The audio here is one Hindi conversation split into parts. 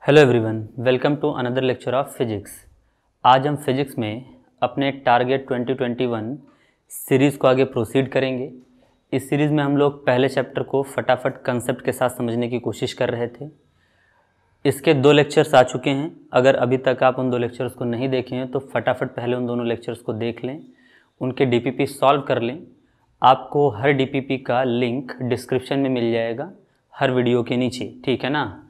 Hello everyone, welcome to another lecture of physics. आज हम फिजिक्स में अपने टारगेट 2021 सीरीज़ को आगे प्रोसीड करेंगे। इस सीरीज़ में हम लोग पहले चैप्टर को फटाफट कंसेप्ट के साथ समझने की कोशिश कर रहे थे। इसके 2 लेक्चर्स आ चुके हैं। अगर अभी तक आप उन 2 लेक्चर्स को नहीं देखे हैं तो फटाफट पहले उन दोनों लेक्चर्स को देख लें, उनके डीपीपी सॉल्व कर लें। आपको हर डीपीपी का लिंक डिस्क्रिप्शन में मिल जाएगा हर वीडियो के नीचे, ठीक है ना।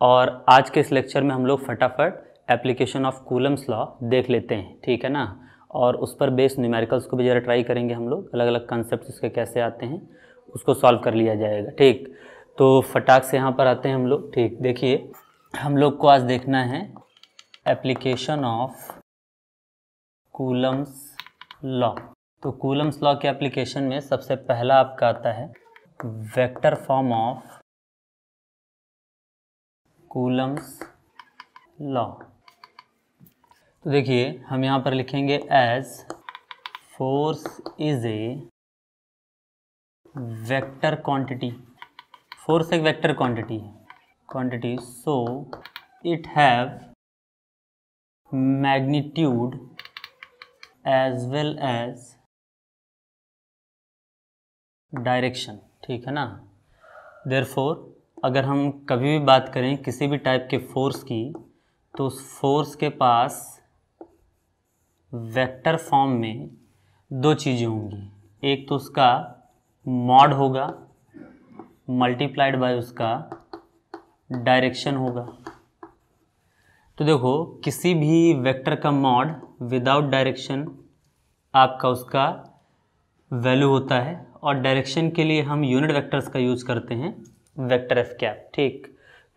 और आज के इस लेक्चर में हम लोग फटाफट एप्लीकेशन ऑफ कूलम्स लॉ देख लेते हैं, ठीक है ना। और उस पर बेस्ड न्यूमेरिकल्स को भी ज़रा ट्राई करेंगे हम लोग, अलग अलग कंसेप्ट इसके कैसे आते हैं उसको सॉल्व कर लिया जाएगा, ठीक। तो फटाक से यहाँ पर आते हैं हम लोग, ठीक। देखिए, हम लोग को आज देखना है एप्लीकेशन ऑफ कूलम्स लॉ। तो कूलम्स लॉ के एप्लीकेशन में सबसे पहला आपका आता है vector form of Coulomb's law. तो देखिए, हम यहाँ पर लिखेंगे as force is a vector quantity. Force एक वेक्टर क्वांटिटी है, so it have magnitude as well as direction, ठीक है ना। देयरफॉर अगर हम कभी भी बात करें किसी भी टाइप के फोर्स की, तो उस फोर्स के पास वेक्टर फॉर्म में 2 चीज़ें होंगी। एक तो उसका मॉड होगा मल्टीप्लाइड बाय उसका डायरेक्शन होगा। तो देखो, किसी भी वेक्टर का मॉड विदाउट डायरेक्शन आपका उसका वैल्यू होता है, और डायरेक्शन के लिए हम यूनिट वेक्टर्स का यूज़ करते हैं वेक्टर एफ कैप, ठीक।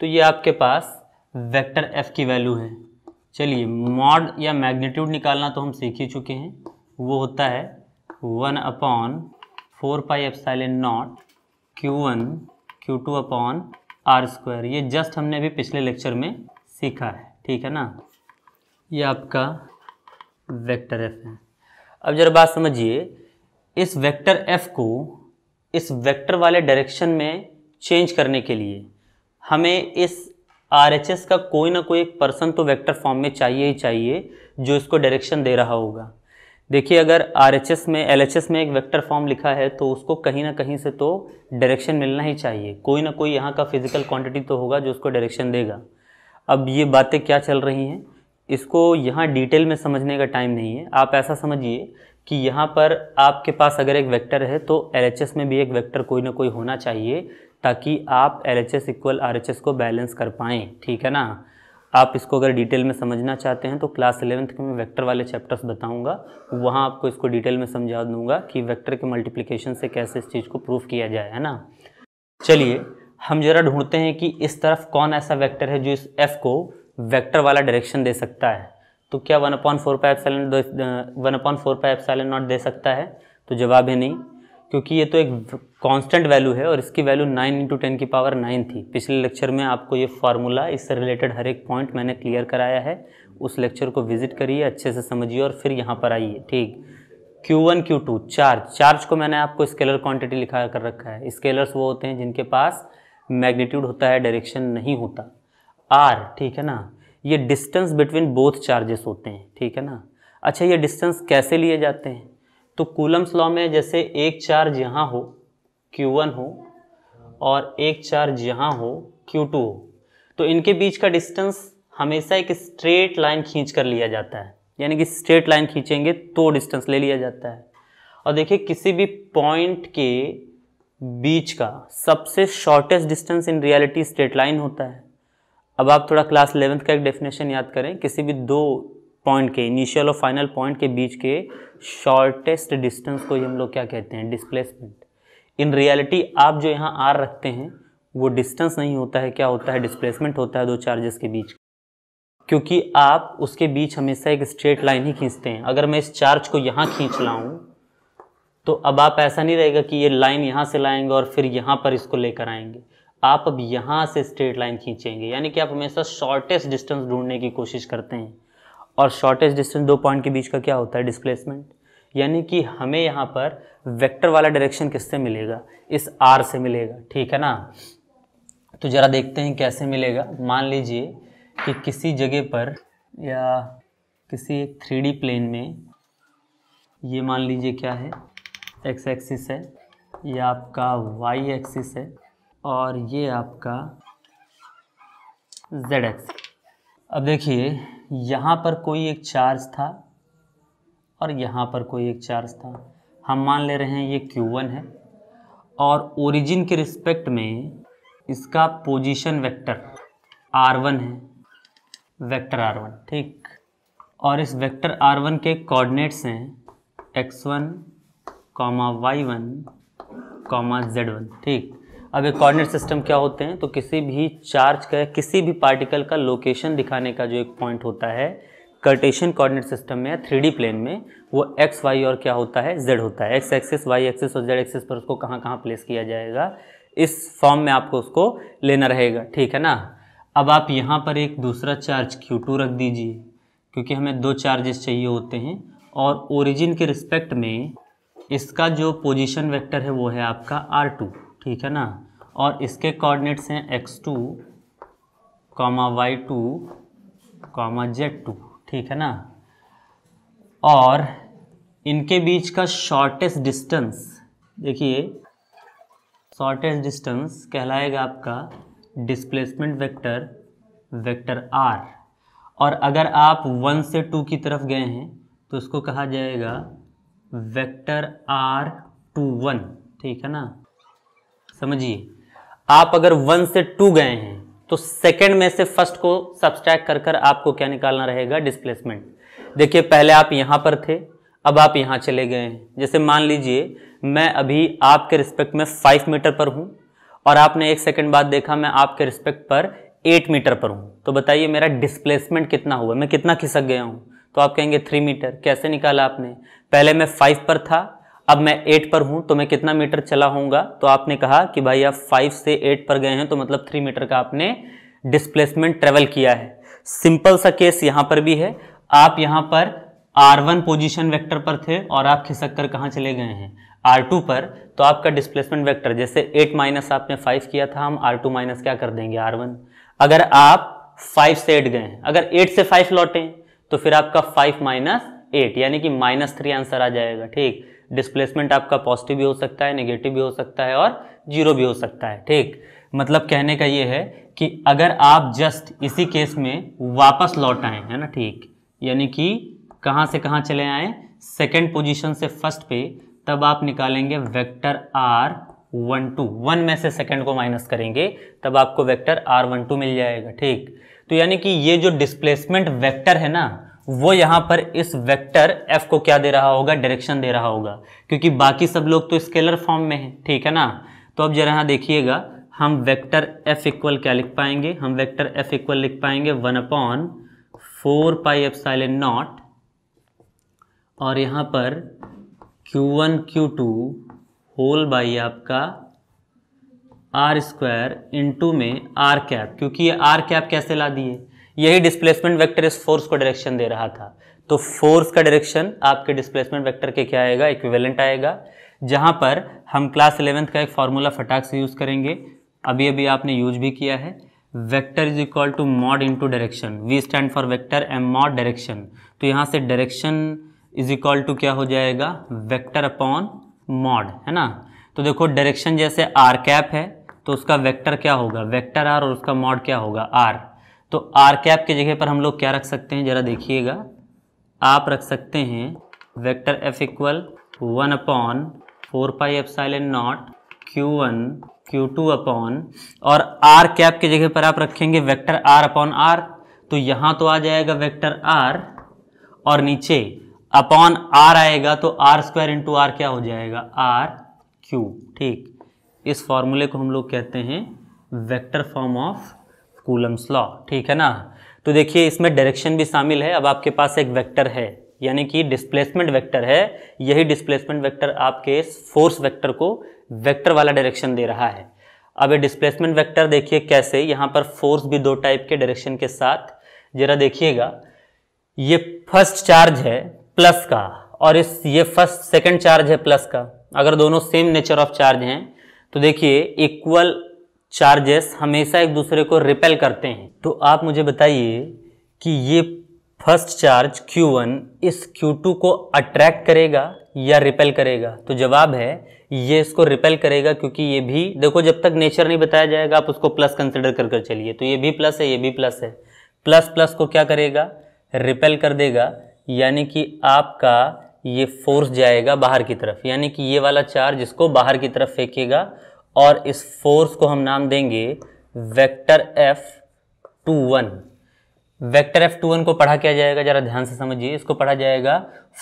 तो ये आपके पास वेक्टर एफ की वैल्यू है। चलिए, मॉड या मैग्नीट्यूड निकालना तो हम सीख ही चुके हैं, वो होता है 1/4 pi epsilon not Q1 Q2 upon R²। ये जस्ट हमने अभी पिछले लेक्चर में सीखा है, ठीक है ना। ये आपका वेक्टर एफ है। अब जरा बात समझिए, इस वेक्टर एफ को इस वेक्टर वाले डायरेक्शन में चेंज करने के लिए हमें इस RHS का कोई ना कोई एक पर्सन तो वेक्टर फॉर्म में चाहिए ही चाहिए, जो इसको डायरेक्शन दे रहा होगा। देखिए, अगर RHS में LHS में एक वेक्टर फॉर्म लिखा है तो उसको कहीं ना कहीं से तो डायरेक्शन मिलना ही चाहिए। कोई ना कोई यहाँ का फिजिकल क्वांटिटी तो होगा जो उसको डायरेक्शन देगा। अब ये बातें क्या चल रही हैं, इसको यहाँ डिटेल में समझने का टाइम नहीं है। आप ऐसा समझिए कि यहाँ पर आपके पास अगर एक वेक्टर है तो LHS में भी एक वेक्टर कोई ना कोई होना चाहिए, ताकि आप LHS इक्वल RHS को बैलेंस कर पाएँ, ठीक है ना। आप इसको अगर डिटेल में समझना चाहते हैं तो क्लास 11th के मैं वेक्टर वाले चैप्टर्स बताऊंगा, वहाँ आपको इसको डिटेल में समझा दूंगा कि वेक्टर के मल्टीप्लिकेशन से कैसे इस चीज़ को प्रूव किया जाए, है ना। चलिए, हम जरा ढूंढते हैं कि इस तरफ कौन ऐसा वेक्टर है जो इस F को वेक्टर वाला डायरेक्शन दे सकता है। तो क्या 1/4 पाई एप्सिलॉन नॉट दे सकता है? तो जवाब है नहीं, क्योंकि ये तो एक कांस्टेंट वैल्यू है और इसकी वैल्यू 9 × 10⁹ थी। पिछले लेक्चर में आपको ये फार्मूला, इससे रिलेटेड हर एक पॉइंट मैंने क्लियर कराया है। उस लेक्चर को विजिट करिए, अच्छे से समझिए और फिर यहाँ पर आइए, ठीक। Q1 Q2 चार्ज को मैंने आपको स्केलर क्वांटिटी लिखा कर रखा है। स्केलर्स वो होते हैं जिनके पास मैग्नीट्यूड होता है, डायरेक्शन नहीं होता। R, ठीक है ना, ये डिस्टेंस बिटवीन बोथ चार्जेस होते हैं, ठीक है ना। अच्छा, ये डिस्टेंस कैसे लिए जाते हैं? तो कूलम्स लॉ में जैसे एक चार्ज यहाँ हो Q1 हो और एक चार्ज यहाँ हो Q2 हो, तो इनके बीच का डिस्टेंस हमेशा एक स्ट्रेट लाइन खींच कर लिया जाता है। यानी कि स्ट्रेट लाइन खींचेंगे तो डिस्टेंस ले लिया जाता है। और देखिए, किसी भी पॉइंट के बीच का सबसे shortest distance in reality straight line होता है। अब आप थोड़ा क्लास 11th का एक डेफिनेशन याद करें। किसी भी 2 पॉइंट के, इनिशियल और फाइनल पॉइंट के बीच के शॉर्टेस्ट डिस्टेंस को ही हम लोग क्या कहते हैं? डिस्प्लेसमेंट। इन रियलिटी आप जो यहाँ R रखते हैं वो डिस्टेंस नहीं होता है, क्या होता है? डिस्प्लेसमेंट होता है 2 चार्जेस के बीच, क्योंकि आप उसके बीच हमेशा एक स्ट्रेट लाइन ही खींचते हैं। अगर मैं इस चार्ज को यहाँ खींच लाऊं तो अब आप ऐसा नहीं रहेगा कि ये लाइन यहाँ से लाएंगे और फिर यहाँ पर इसको लेकर आएंगे। आप अब यहाँ से स्ट्रेट लाइन खींचेंगे, यानी कि आप हमेशा शॉर्टेस्ट डिस्टेंस ढूंढने की कोशिश करते हैं। और शॉर्टेस्ट डिस्टेंस 2 पॉइंट के बीच का क्या होता है? डिस्प्लेसमेंट। यानी कि हमें यहाँ पर वेक्टर वाला डायरेक्शन किससे मिलेगा? इस R से मिलेगा, ठीक है ना। तो ज़रा देखते हैं कैसे मिलेगा। मान लीजिए कि किसी जगह पर या किसी एक 3D प्लेन में, ये मान लीजिए क्या है, एक्स एक्सिस है, ये आपका वाई एक्सिस है और ये आपका जेड एक्सिस। अब देखिए यहाँ पर कोई एक चार्ज था और यहाँ पर कोई एक चार्ज था। हम मान ले रहे हैं ये Q1 है और ओरिजिन के रिस्पेक्ट में इसका पोजीशन वेक्टर R1 है, वेक्टर R1, ठीक। और इस वेक्टर R1 के कोऑर्डिनेट्स हैं x1, y1, z1, ठीक। अब ये कोऑर्डिनेट सिस्टम क्या होते हैं, तो किसी भी चार्ज का, किसी भी पार्टिकल का लोकेशन दिखाने का जो एक पॉइंट होता है कार्टेशियन कोऑर्डिनेट सिस्टम में या 3D प्लेन में, वो x, y और क्या होता है, z होता है। x एक्सिस, y एक्सिस और z एक्सिस पर उसको कहाँ कहाँ प्लेस किया जाएगा, इस फॉर्म में आपको उसको लेना रहेगा, ठीक है ना। अब आप यहाँ पर एक दूसरा चार्ज Q2 रख दीजिए, क्योंकि हमें दो चार्जेस चाहिए होते हैं और ओरिजिन के रिस्पेक्ट में इसका जो पोजीशन वेक्टर है वो है आपका R2, ठीक है ना। और इसके कोऑर्डिनेट्स हैं x2, y2, z2, ठीक है ना। और इनके बीच का शॉर्टेस्ट डिस्टेंस, देखिए शॉर्टेस्ट डिस्टेंस कहलाएगा आपका डिस्प्लेसमेंट वेक्टर, वेक्टर R। और अगर आप 1 से 2 की तरफ गए हैं तो इसको कहा जाएगा वेक्टर R21, ठीक है ना। समझिए, आप अगर 1 से 2 गए हैं तो सेकंड में से फर्स्ट को सब्सट्रैक्ट कर कर आपको क्या निकालना रहेगा, डिस्प्लेसमेंट। देखिए पहले आप यहाँ पर थे, अब आप यहाँ चले गए हैं। जैसे मान लीजिए मैं अभी आपके रिस्पेक्ट में 5 मीटर पर हूँ और आपने 1 सेकंड बाद देखा मैं आपके रिस्पेक्ट पर 8 मीटर पर हूँ, तो बताइए मेरा डिस्प्लेसमेंट कितना हुआ, मैं कितना खिसक गया हूँ। तो आप कहेंगे 3 मीटर। कैसे निकाला आपने, पहले मैं 5 पर था, अब मैं 8 पर हूँ, तो मैं कितना मीटर चला होऊंगा। तो आपने कहा कि भाई आप 5 से 8 पर गए हैं तो मतलब 3 मीटर का आपने डिस्प्लेसमेंट ट्रेवल किया है। सिंपल सा केस यहाँ पर भी है। आप यहाँ पर R1 पोजीशन वेक्टर पर थे और आप खिसक कर कहाँ चले गए हैं, R2 पर। तो आपका डिस्प्लेसमेंट वेक्टर जैसे 8 माइनस आपने 5 किया था, हम R2 माइनस क्या कर देंगे, R1। अगर आप 5 से 8 गए हैं, अगर 8 से 5 लौटें तो फिर आपका 5 माइनस 8 यानी कि -3 आंसर आ जाएगा, ठीक। डिस्प्लेसमेंट आपका पॉजिटिव भी हो सकता है, नेगेटिव भी हो सकता है और 0 भी हो सकता है, ठीक। मतलब कहने का ये है कि अगर आप जस्ट इसी केस में वापस लौट आए, है ना, ठीक, यानी कि कहाँ से कहाँ चले आए, सेकेंड पोजीशन से फर्स्ट पे, तब आप निकालेंगे वेक्टर R12, 1 में से सेकेंड को माइनस करेंगे तब आपको वेक्टर R12 मिल जाएगा, ठीक। तो यानी कि ये जो डिस्प्लेसमेंट वेक्टर है ना, वो यहाँ पर इस वेक्टर f को क्या दे रहा होगा, डायरेक्शन दे रहा होगा, क्योंकि बाकी सब लोग तो स्केलर फॉर्म में है, ठीक है ना। तो अब जरा यहाँ देखिएगा, हम वेक्टर f इक्वल क्या लिख पाएंगे, हम वेक्टर f इक्वल लिख पाएंगे 1/4πε0 और यहाँ पर Q1 Q2 होल बाई आपका R² इंटू में R कैप, क्योंकि ये R कैप कैसे ला दिए, यही डिस्प्लेसमेंट वेक्टर इस फोर्स को डायरेक्शन दे रहा था। तो फोर्स का डायरेक्शन आपके डिस्प्लेसमेंट वेक्टर के क्या आएगा, इक्विवेलेंट आएगा। जहां पर हम क्लास 11th का एक फॉर्मूला फटाक से यूज करेंगे, अभी अभी आपने यूज भी किया है, vector is equal to mod into direction. We stand for vector, M mod direction. तो यहाँ से डायरेक्शन इज इक्वल टू क्या हो जाएगा, वेक्टर अपॉन मॉड, है ना। तो देखो डायरेक्शन जैसे आर कैप है तो उसका वेक्टर क्या होगा, वेक्टर आर, और उसका मॉड क्या होगा, आर। तो आर कैप की जगह पर हम लोग क्या रख सकते हैं, जरा देखिएगा, आप रख सकते हैं vector F equal 1/4πε0 Q1 Q2 upon, और आर कैप की जगह पर आप रखेंगे वेक्टर आर अपॉन आर। तो यहाँ तो आ जाएगा वेक्टर आर और नीचे अपॉन आर आएगा, तो R² इंटू आर क्या हो जाएगा, RQ, ठीक। इस फॉर्मूले को हम लोग कहते हैं vector form of Coulomb's law, ठीक है ना। तो देखिए इसमें डायरेक्शन भी शामिल है। अब आपके पास एक वेक्टर है, यानी कि डिस्प्लेसमेंट वेक्टर है, यही डिस्प्लेसमेंट वेक्टर आपके फोर्स वेक्टर को वेक्टर वाला डायरेक्शन दे रहा है। अब ये डिस्प्लेसमेंट वेक्टर देखिए कैसे, यहाँ पर फोर्स भी दो टाइप के डायरेक्शन के साथ, जरा देखिएगा, ये फर्स्ट चार्ज है प्लस का और ये फर्स्ट सेकंड चार्ज है प्लस का। अगर दोनों सेम नेचर ऑफ चार्ज हैं तो देखिए इक्वल चार्जेस हमेशा एक दूसरे को रिपेल करते हैं। तो आप मुझे बताइए कि ये फर्स्ट चार्ज Q1 इस Q2 को अट्रैक्ट करेगा या रिपेल करेगा? तो जवाब है ये इसको रिपेल करेगा, क्योंकि ये भी देखो, जब तक नेचर नहीं बताया जाएगा आप उसको प्लस कंसिडर कर कर चलिए। तो ये भी प्लस है, ये भी प्लस है, प्लस प्लस को क्या करेगा? रिपेल कर देगा, यानी कि आपका ये फोर्स जाएगा बाहर की तरफ, यानी कि ये वाला चार्ज इसको बाहर की तरफ फेंकेगा और इस फोर्स को हम नाम देंगे वेक्टर F21। वेक्टर F21 को पढ़ा क्या जाएगा, जरा ध्यान से समझिए। इसको पढ़ा जाएगा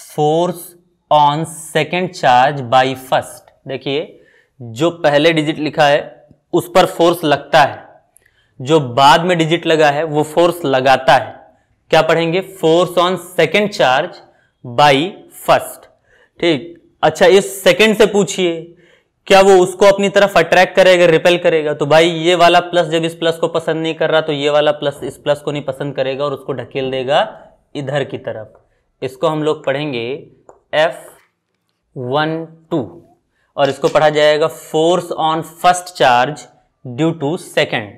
force on second charge by first. देखिए, जो पहले डिजिट लिखा है उस पर फोर्स लगता है, जो बाद में डिजिट लगा है वो फोर्स लगाता है। क्या पढ़ेंगे? Force on second charge by first. ठीक, अच्छा इस सेकेंड से पूछिए क्या वो उसको अपनी तरफ अट्रैक्ट करेगा, रिपेल करेगा? तो भाई ये वाला प्लस जब इस प्लस को पसंद नहीं कर रहा तो ये वाला प्लस इस प्लस को नहीं पसंद करेगा और उसको ढकेल देगा इधर की तरफ। इसको हम लोग पढ़ेंगे F12 और इसको पढ़ा जाएगा force on first charge due to second.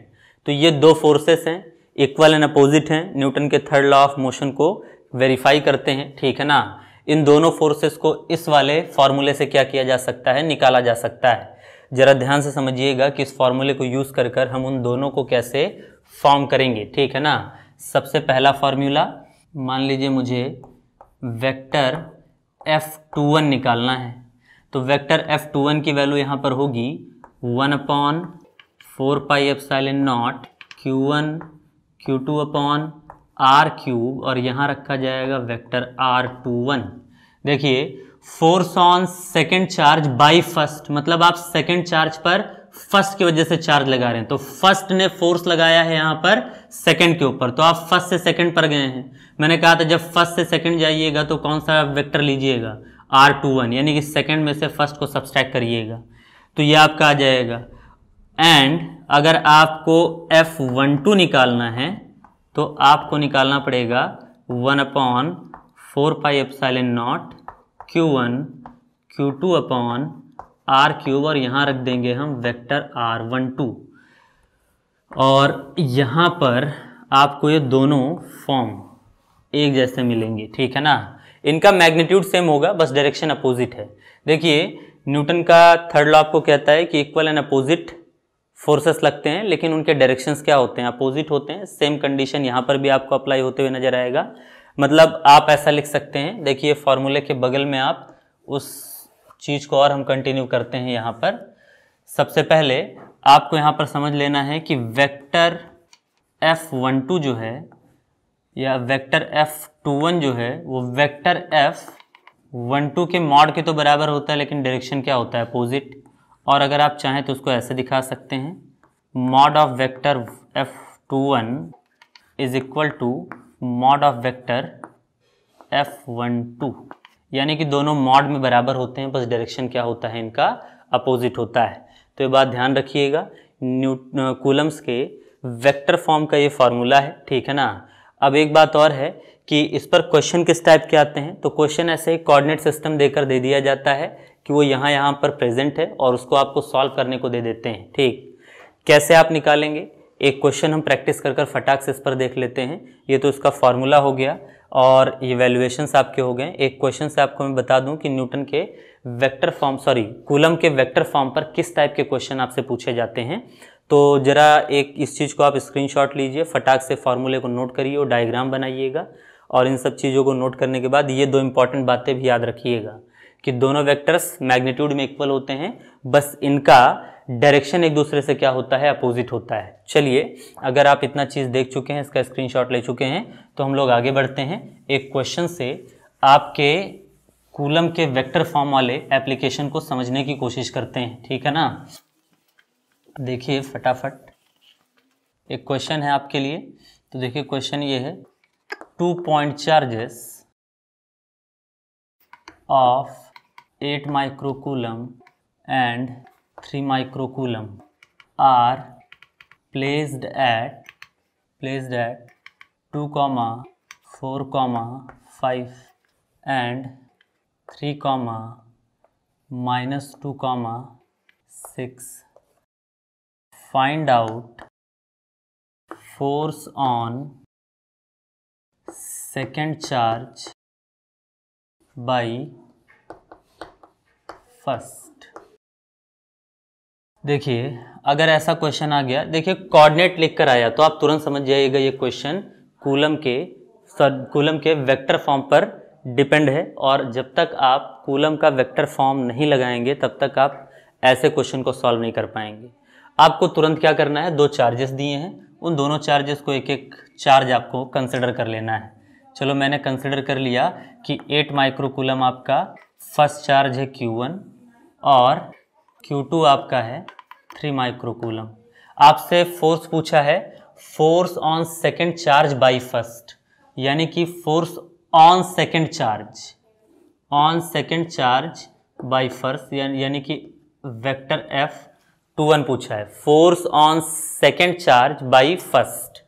तो ये दो फोर्सेस हैं, इक्वल एंड अपोजिट हैं, न्यूटन के थर्ड लॉ ऑफ मोशन को वेरीफाई करते हैं, ठीक है ना। इन दोनों फोर्सेस को इस वाले फॉर्मूले से क्या किया जा सकता है? निकाला जा सकता है। जरा ध्यान से समझिएगा कि इस फॉर्मूले को यूज कर कर हम उन दोनों को कैसे फॉर्म करेंगे, ठीक है ना। सबसे पहला फॉर्मूला, मान लीजिए मुझे वेक्टर F21 निकालना है, तो वेक्टर F21 की वैल्यू यहाँ पर होगी 1/4 pi epsilon not Q1 Q2 upon R cube, और यहाँ रखा जाएगा वेक्टर R21। देखिए, force on second charge by first, मतलब आप सेकेंड चार्ज पर फर्स्ट की वजह से चार्ज लगा रहे हैं, तो फर्स्ट ने फोर्स लगाया है यहाँ पर सेकेंड के ऊपर, तो आप फर्स्ट से सेकेंड पर गए हैं। मैंने कहा था जब फर्स्ट से सेकेंड जाइएगा तो कौन सा वेक्टर लीजिएगा? R21, यानी कि सेकेंड में से फर्स्ट को सब्सट्रैक्ट करिएगा, तो ये आपका आ जाएगा। एंड अगर आपको F12 निकालना है तो आपको निकालना पड़ेगा 1/4 pi epsilon not Q1 Q2 upon R cube, और यहाँ रख देंगे हम वेक्टर R12। और यहाँ पर आपको ये दोनों फॉर्म एक जैसे मिलेंगे, ठीक है ना। इनका मैग्नीट्यूड सेम होगा, बस डायरेक्शन अपोजिट है। देखिए, न्यूटन का थर्ड लॉ आपको कहता है कि इक्वल एंड अपोजिट फोर्सेस लगते हैं, लेकिन उनके डायरेक्शंस क्या होते हैं? अपोजिट होते हैं। सेम कंडीशन यहाँ पर भी आपको अप्लाई होते हुए नजर आएगा। मतलब आप ऐसा लिख सकते हैं, देखिए फॉर्मूले के बगल में आप उस चीज़ को और हम कंटिन्यू करते हैं। यहाँ पर सबसे पहले आपको यहाँ पर समझ लेना है कि वेक्टर F12 जो है या वेक्टर F21 जो है वो वेक्टर F12 के मॉड के तो बराबर होता है, लेकिन डायरेक्शन क्या होता है? अपोजिट। और अगर आप चाहें तो उसको ऐसे दिखा सकते हैं, mod of vector F21 is equal to mod of vector F12, यानी कि दोनों मॉड में बराबर होते हैं, बस डायरेक्शन क्या होता है? इनका अपोजिट होता है। तो ये बात ध्यान रखिएगा। कूलम्स के वेक्टर फॉर्म का ये फार्मूला है, ठीक है ना। अब एक बात और है कि इस पर क्वेश्चन किस टाइप के आते हैं, तो क्वेश्चन ऐसे ही कोऑर्डिनेट सिस्टम देकर दे दिया जाता है कि वो यहाँ पर प्रेजेंट है और उसको आपको सॉल्व करने को दे देते हैं। ठीक, कैसे आप निकालेंगे? एक क्वेश्चन हम प्रैक्टिस कर फटाक से इस पर देख लेते हैं। ये तो इसका फॉर्मूला हो गया और ये वैल्यूएशंस आपके हो गए। एक क्वेश्चन से आपको मैं बता दूं कि न्यूटन के वेक्टर फॉर्म कूलम के वेक्टर फॉर्म पर किस टाइप के क्वेश्चन आपसे पूछे जाते हैं। तो जरा एक इस चीज़ को आप स्क्रीनशॉट लीजिए, फटाक से फॉर्मूले को नोट करिए और डायग्राम बनाइएगा। और इन सब चीज़ों को नोट करने के बाद ये दो इंपॉर्टेंट बातें भी याद रखिएगा कि दोनों वेक्टर्स मैग्नीट्यूड में इक्वल होते हैं, बस इनका डायरेक्शन एक दूसरे से क्या होता है? अपोजिट होता है। चलिए, अगर आप इतना चीज़ देख चुके हैं, इसका स्क्रीनशॉट ले चुके हैं, तो हम लोग आगे बढ़ते हैं। एक क्वेश्चन से आपके कूलम के वेक्टर फॉर्म वाले एप्लीकेशन को समझने की कोशिश करते हैं, ठीक है ना। देखिए फटाफट, एक क्वेश्चन है आपके लिए। तो देखिए क्वेश्चन ये है, 2 point charges of 8 microcoulomb and 3 microcoulomb are placed at 2, 4, 5 and 3, -2, 6 find out force on second charge by first. देखिए अगर ऐसा क्वेश्चन आ गया, देखिए कोऑर्डिनेट लिख कर आया तो आप तुरंत समझ जाइएगा ये क्वेश्चन कूलम के वेक्टर फॉर्म पर डिपेंड है, और जब तक आप कूलम का वेक्टर फॉर्म नहीं लगाएंगे तब तक आप ऐसे क्वेश्चन को सॉल्व नहीं कर पाएंगे। आपको तुरंत क्या करना है, दो चार्जेस दिए हैं, उन दोनों चार्जेस को एक एक चार्ज आपको कंसिडर कर लेना है। चलो मैंने कंसिडर कर लिया कि 8 माइक्रो कूलम आपका फर्स्ट चार्ज है Q1 और Q2 आपका है 3 माइक्रो कूलम। आपसे फोर्स पूछा है, force on second charge by first, यानी कि force on second charge by first, यानी कि वेक्टर F21 पूछा है, force on second charge by first.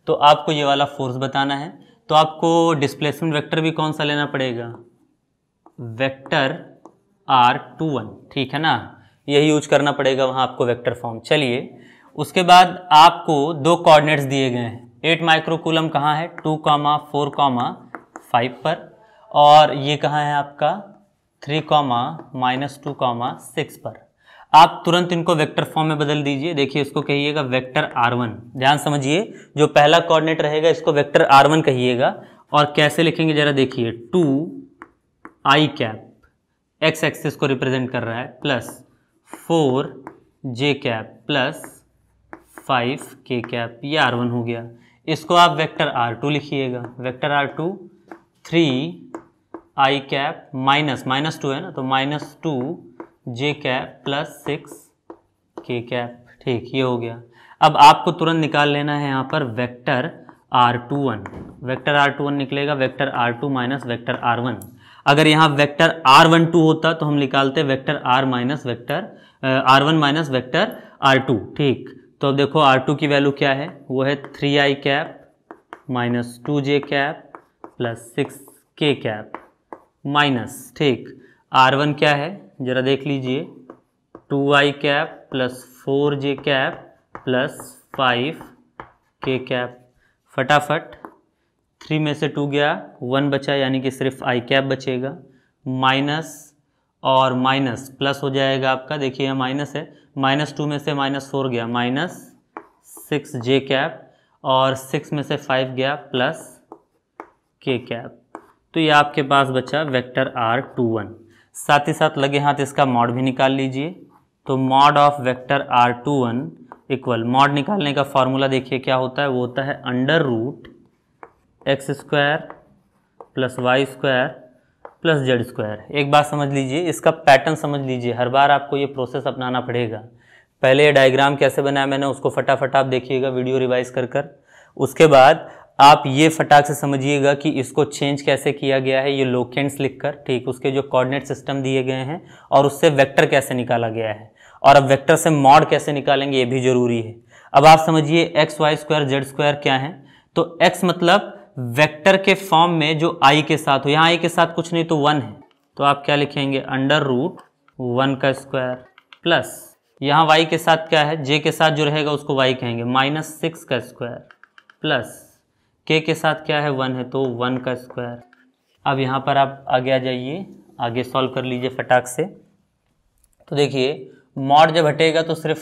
तो आपको ये वाला फोर्स बताना है, तो आपको डिस्प्लेसमेंट वेक्टर भी कौन सा लेना पड़ेगा, वेक्टर R21, ठीक है ना, यही यूज करना पड़ेगा वहाँ आपको वेक्टर फॉर्म। चलिए उसके बाद आपको दो कोऑर्डिनेट्स दिए गए हैं, 8 माइक्रो कूलम कहाँ है, 2, 4, 5 पर, और ये कहाँ है आपका 3, -2, 6 पर। आप तुरंत इनको वेक्टर फॉर्म में बदल दीजिए। देखिए इसको कहिएगा वेक्टर R1, ध्यान समझिए, जो पहला कोऑर्डिनेट रहेगा इसको वेक्टर R1 कहिएगा। और कैसे लिखेंगे जरा देखिए, 2i कैप एक्स एक्सिस को रिप्रेजेंट कर रहा है, plus 4j cap plus 5k cap, ये R1 हो गया। इसको आप वेक्टर R2 लिखिएगा, वेक्टर R2 3i कैप -2 है ना, तो -2j cap plus 6k cap, ठीक, ये हो गया। अब आपको तुरंत निकाल लेना है यहाँ पर वेक्टर R21, वेक्टर R21 निकलेगा vector R2 minus vector R1। अगर यहाँ वेक्टर R12 होता तो हम निकालते vector R1 minus vector R2, ठीक। तो अब देखो R2 की वैल्यू क्या है, वो है 3i cap minus 2j cap plus 6k cap minus, ठीक, R1 क्या है जरा देख लीजिए, 2i cap plus 4j cap plus 5k cap. फटाफट 3 में से 2 गया, 1 बचा, यानी कि सिर्फ i कैप बचेगा, माइनस और माइनस प्लस हो जाएगा आपका, देखिए यहाँ माइनस है, -2 में से -4 गया, -6j कैप, और 6 में से 5 गया प्लस k कैप। तो ये आपके पास बचा वेक्टर R21। साथ ही साथ लगे हाथ इसका मॉड भी निकाल लीजिए। तो mod of vector R21 equal, mod निकालने का फॉर्मूला देखिए क्या होता है, वो होता है √x² plus y² plus z²। एक बात समझ लीजिए, इसका पैटर्न समझ लीजिए, हर बार आपको ये प्रोसेस अपनाना पड़ेगा। पहले ये डायग्राम कैसे बनाया मैंने उसको फटाफट आप देखिएगा वीडियो रिवाइज कर। उसके बाद आप ये फटाक से समझिएगा कि इसको चेंज कैसे किया गया है, ये लोकेंट्स लिखकर, ठीक, उसके जो कोऑर्डिनेट सिस्टम दिए गए हैं और उससे वेक्टर कैसे निकाला गया है, और अब वेक्टर से मॉड कैसे निकालेंगे ये भी जरूरी है। अब आप समझिए x, y² z² क्या है, तो x मतलब वेक्टर के फॉर्म में जो i के साथ हो, यहाँ i के साथ कुछ नहीं तो 1 है, तो आप क्या लिखेंगे √1 का स्क्वायर, प्लस यहाँ y के साथ क्या है, j के साथ जो रहेगा उसको y कहेंगे, -6 का स्क्वायर, प्लस k के साथ क्या है 1 है तो 1 का स्क्वायर। अब यहाँ पर आप आगे आ जाइए, आगे सॉल्व कर लीजिए फटाक से। तो देखिए मॉड जब हटेगा तो सिर्फ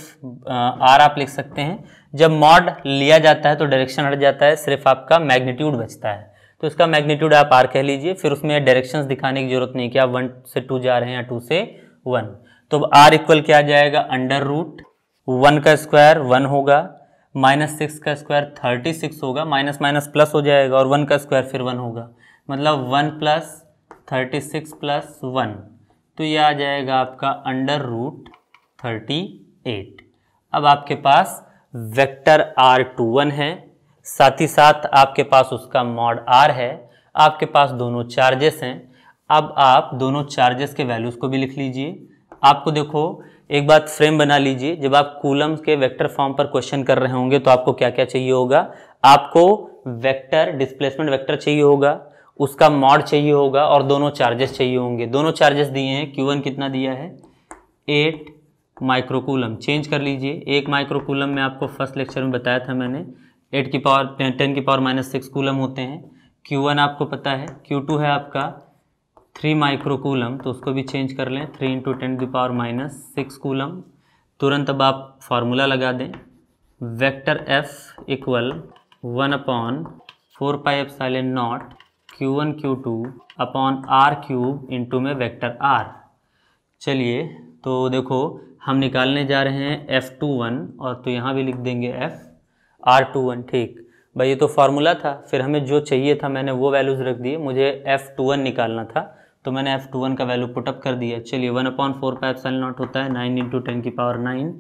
r आप लिख सकते हैं, जब मॉड लिया जाता है तो डायरेक्शन हट जाता है, सिर्फ आपका मैग्नीट्यूड बचता है, तो इसका मैग्नीट्यूड आप r कह लीजिए। फिर उसमें डायरेक्शंस दिखाने की जरूरत नहीं कि आप 1 से 2 जा रहे हैं या 2 से 1। तो r इक्वल क्या आ जाएगा, √1 का स्क्वायर 1 होगा, -6 का स्क्वायर 36 होगा, माइनस माइनस प्लस हो जाएगा, और 1 का स्क्वायर फिर 1 होगा, मतलब 1 + 36 + 1, तो ये आ जाएगा आपका √38। अब आपके पास वेक्टर R21 है, साथ ही साथ आपके पास उसका मॉड R है, आपके पास दोनों चार्जेस हैं। अब आप दोनों चार्जेस के वैल्यूज़ को भी लिख लीजिए। आपको देखो एक बात फ्रेम बना लीजिए, जब आप कूलम के वेक्टर फॉर्म पर क्वेश्चन कर रहे होंगे तो आपको क्या क्या चाहिए होगा, आपको वेक्टर डिस्प्लेसमेंट वेक्टर चाहिए होगा, उसका मॉड चाहिए होगा, और दोनों चार्जेस चाहिए होंगे। दोनों चार्जेस दिए हैं, Q1 कितना दिया है 8 माइक्रोकूलम चेंज कर लीजिए। 1 माइक्रोकूलम में आपको फर्स्ट लेक्चर में बताया था मैंने 8 की पावर 10 की पावर -6 कूलम होते हैं। Q1 आपको पता है, Q2 है आपका 3 माइक्रोकूलम, तो उसको भी चेंज कर लें 3 × 10⁻⁻6 कूलम। तुरंत अब आप फार्मूला लगा दें, vector F equal 1/4πε0 Q1 Q2 upon R³ into में वेक्टर R। चलिए तो देखो हम निकालने जा रहे हैं F21 और तो यहाँ भी लिख देंगे R21। ठीक भाई, ये तो फार्मूला था, फिर हमें जो चाहिए था मैंने वो वैल्यूज़ रख दिए, मुझे F21 निकालना था तो मैंने F21 का वैल्यू पुटअप कर दिया। चलिए 1/4πε0 होता है 9 × 10⁻9,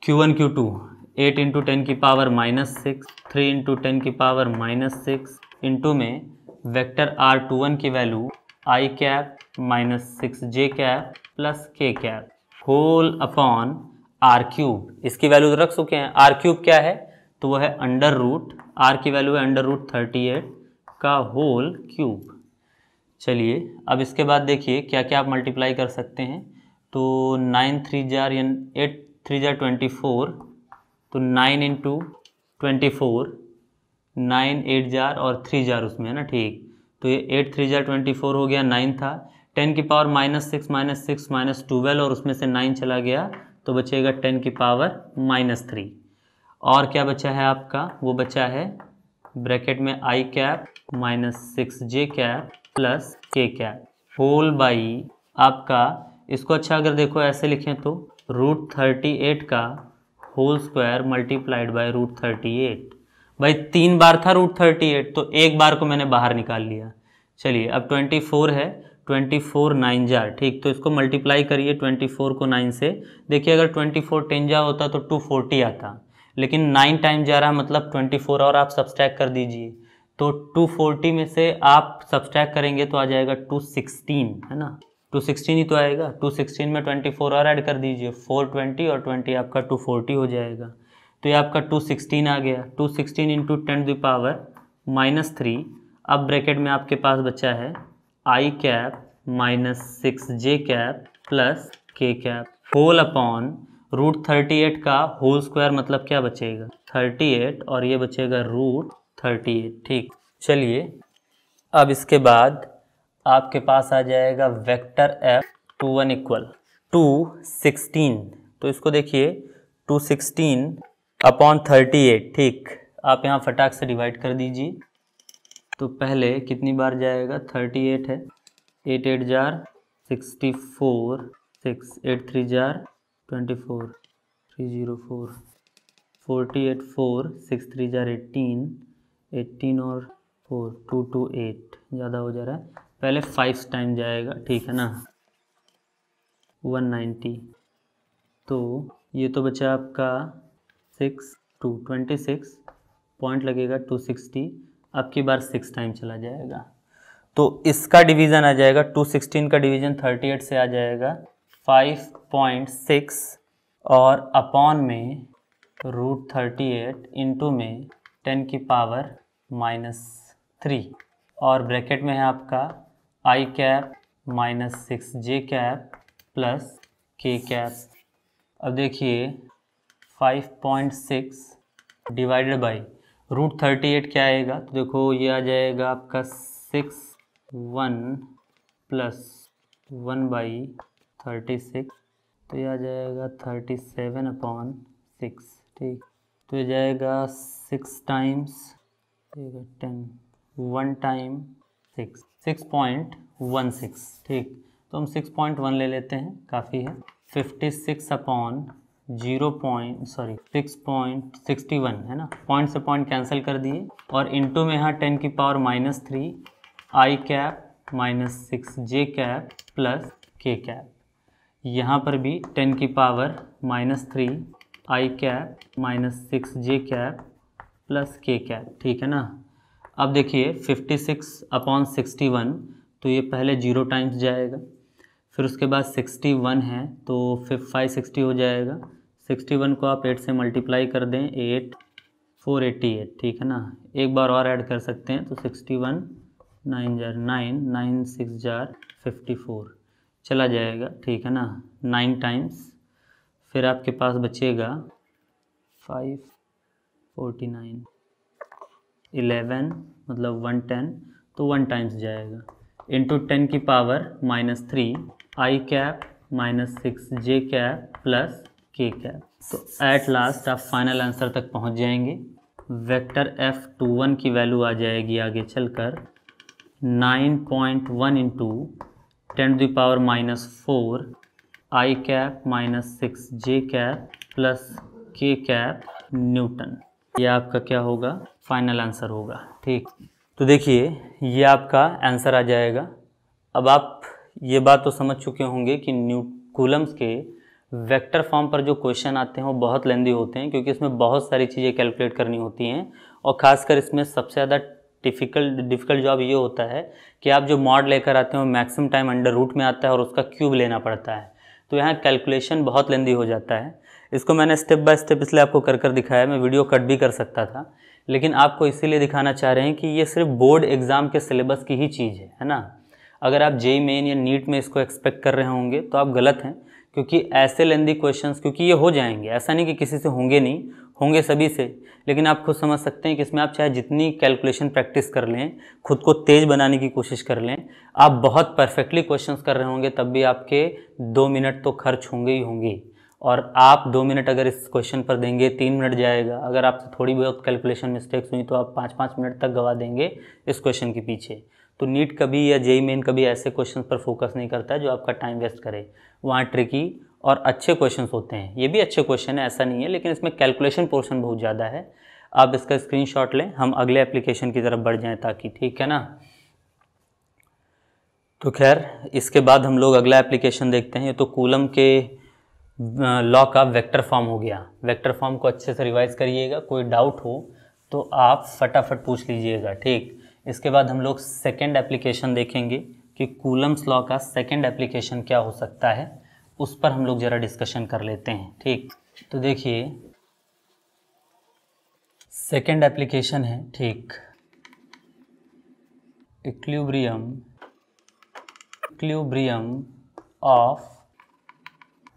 Q1 Q2 8 × 10⁻6 3 × 10⁻6 इंटू में वेक्टर R21 की value I cap -6J cap plus K cap whole upon R³। इसकी वैल्यू रख चुके हैं। R³ क्या है तो वो है √R की वैल्यू है √38 का होल क्यूब। चलिए अब इसके बाद देखिए क्या क्या आप मल्टीप्लाई कर सकते हैं। तो 9 3 जार 8 3 जार 24, तो 9 × 24, 9 8 जार और 3 जार उसमें है ना। ठीक, तो ये 8 3 जार 24 हो गया, 9 था, 10 की पावर -6 -12 और उसमें से 9 चला गया तो बचेगा 10 की पावर -3। और क्या बचा है आपका, वो बचा है ब्रैकेट में I cap -6J cap plus K cap whole by आपका, इसको अच्छा अगर देखो ऐसे लिखें तो √38 का होल स्क्वायर मल्टीप्लाइड बाय √38। भाई 3 बार था √38 तो एक बार को मैंने बाहर निकाल लिया। चलिए अब 24 है, 24 9 जार, ठीक, तो इसको मल्टीप्लाई करिए 24 को 9 से। देखिए अगर 24 10 जा होता तो 240 आता, लेकिन 9 टाइम जा रहा मतलब 24 और आप सब्सट्रैक्ट कर दीजिए, तो 240 में से आप सब्सट्रैक्ट करेंगे तो आ जाएगा 216, है ना, 216 ही तो आएगा। 216 में 24 और ऐड कर दीजिए, 420 और 20 आपका 240 हो जाएगा। तो ये आपका 216 आ गया। 216 × 10⁻³ अब ब्रैकेट में आपके पास बचा है I cap -6J cap plus K cap whole upon √38 का होल स्क्वायर मतलब क्या बचेगा 38 और ये बचेगा √38। ठीक, चलिए अब इसके बाद आपके पास आ जाएगा वेक्टर F21 इक्वल 216। तो इसको देखिए 216 अपॉन 38। ठीक, आप यहाँ फटाक से डिवाइड कर दीजिए। तो पहले कितनी बार जाएगा, 38 है, 8 8 जार 64, 6 8 3 जार 24, 304, 48 4 6 3 जार 18, 18 और 4 228, ज़्यादा हो जा रहा है, पहले 5 टाइम जाएगा, ठीक है ना, 190। तो ये तो बचा आपका 6 2 26 पॉइंट लगेगा 260, अब की बार 6 टाइम चला जाएगा तो इसका डिवीज़न आ जाएगा 216 का डिवीज़न 38 से आ जाएगा 5.6 और अपॉन में √38 इंटू में 10 की पावर -3 और ब्रैकेट में है आपका I cap -6J cap plus K cap. अब देखिए 5.6 डिवाइडेड बाई √38 क्या आएगा, तो देखो ये आ जाएगा आपका 61 प्लस 1/36, तो ये आ जाएगा 37/6। ठीक, तो ये जाएगा 6 टाइम्स 10 1 टाइम 6.16। ठीक, तो हम 6.1 ले लेते हैं, काफ़ी है। 6.61 है ना, पॉइंट से पॉइंट कैंसिल कर दिए और इंटू में यहाँ 10 की power -3 I cap -6J cap plus K cap. यहाँ पर भी 10 की power -3 I cap -6J cap plus K cap, ठीक है ना। अब देखिए 56/61, तो ये पहले 0 टाइम्स जाएगा, फिर उसके बाद 61 है तो 560 हो जाएगा। 61 को आप 8 से मल्टीप्लाई कर दें, 8 488, ठीक है ना। एक बार और ऐड कर सकते हैं तो 61 9 जार 9 9 6 जार 54 चला जाएगा, ठीक है ना। 9 टाइम्स फिर आपके पास बचेगा 549, 11 मतलब 110, तो 1 टाइम्स जाएगा, इंटू 10 की पावर -3 आई कैप -6 जे कैप प्लस के कैप। तो एट लास्ट आप फाइनल आंसर तक पहुंच जाएंगे। वेक्टर F21 की वैल्यू आ जाएगी आगे चलकर 9.1 इंटू 10⁻⁻4 आई कैप -6 जे कैप प्लस के कैप न्यूटन। ये आपका क्या होगा, फाइनल आंसर होगा। ठीक, तो देखिए ये आपका आंसर आ जाएगा। अब आप ये बात तो समझ चुके होंगे कि कूलम्स के वेक्टर फॉर्म पर जो क्वेश्चन आते हैं वो बहुत लेंदी होते हैं, क्योंकि इसमें बहुत सारी चीज़ें कैलकुलेट करनी होती हैं, और ख़ासकर इसमें सबसे ज़्यादा डिफ़िकल्ट जॉब ये होता है कि आप जो मॉड लेकर आते हैं वो मैक्सिमम टाइम अंडर रूट में आता है और उसका क्यूब लेना पड़ता है, तो यहाँ कैलकुलेशन बहुत लेंदी हो जाता है। इसको मैंने स्टेप बाय स्टेप इसलिए आपको कर दिखाया, मैं वीडियो कट भी कर सकता था, लेकिन आपको इसीलिए दिखाना चाह रहे हैं कि ये सिर्फ बोर्ड एग्ज़ाम के सिलेबस की ही चीज़ है ना। अगर आप जेईई मेन या नीट में इसको एक्सपेक्ट कर रहे होंगे तो आप गलत हैं, क्योंकि ऐसे लेंदी क्वेश्चंस, क्योंकि ये हो जाएंगे, ऐसा नहीं कि किसी से होंगे नहीं, होंगे सभी से, लेकिन आप खुद समझ सकते हैं कि इसमें आप चाहे जितनी कैलकुलेशन प्रैक्टिस कर लें, खुद को तेज़ बनाने की कोशिश कर लें, आप बहुत परफेक्टली क्वेश्चंस कर रहे होंगे तब भी आपके 2 मिनट तो खर्च होंगे ही होंगे, और आप 2 मिनट अगर इस क्वेश्चन पर देंगे 3 मिनट जाएगा। अगर आपसे थोड़ी बहुत कैलकुलेशन मिस्टेक्स हुई तो आप 5-5 मिनट तक गवा देंगे इस क्वेश्चन के पीछे। तो नीट कभी या जेईई मेन कभी ऐसे क्वेश्चन पर फोकस नहीं करता है जो आपका टाइम वेस्ट करे। वहाँ ट्रिकी और अच्छे क्वेश्चंस होते हैं, ये भी अच्छे क्वेश्चन है, ऐसा नहीं है, लेकिन इसमें कैलकुलेशन पोर्शन बहुत ज़्यादा है। आप इसका स्क्रीनशॉट लें, हम अगले एप्लीकेशन की तरफ बढ़ जाएं ताकि, ठीक है ना। तो खैर इसके बाद हम लोग अगला एप्लीकेशन देखते हैं। ये तो कूलम के लॉ का वेक्टर फॉर्म हो गया। वेक्टर फॉर्म को अच्छे से रिवाइज करिएगा, कोई डाउट हो तो आप फटाफट पूछ लीजिएगा। ठीक, इसके बाद हम लोग सेकेंड एप्लीकेशन देखेंगे कि कूलम्स लॉ का सेकेंड एप्लीकेशन क्या हो सकता है, उस पर हम लोग ज़रा डिस्कशन कर लेते हैं। ठीक, तो देखिए सेकेंड एप्लीकेशन है, ठीक, इक्विलिब्रियम ऑफ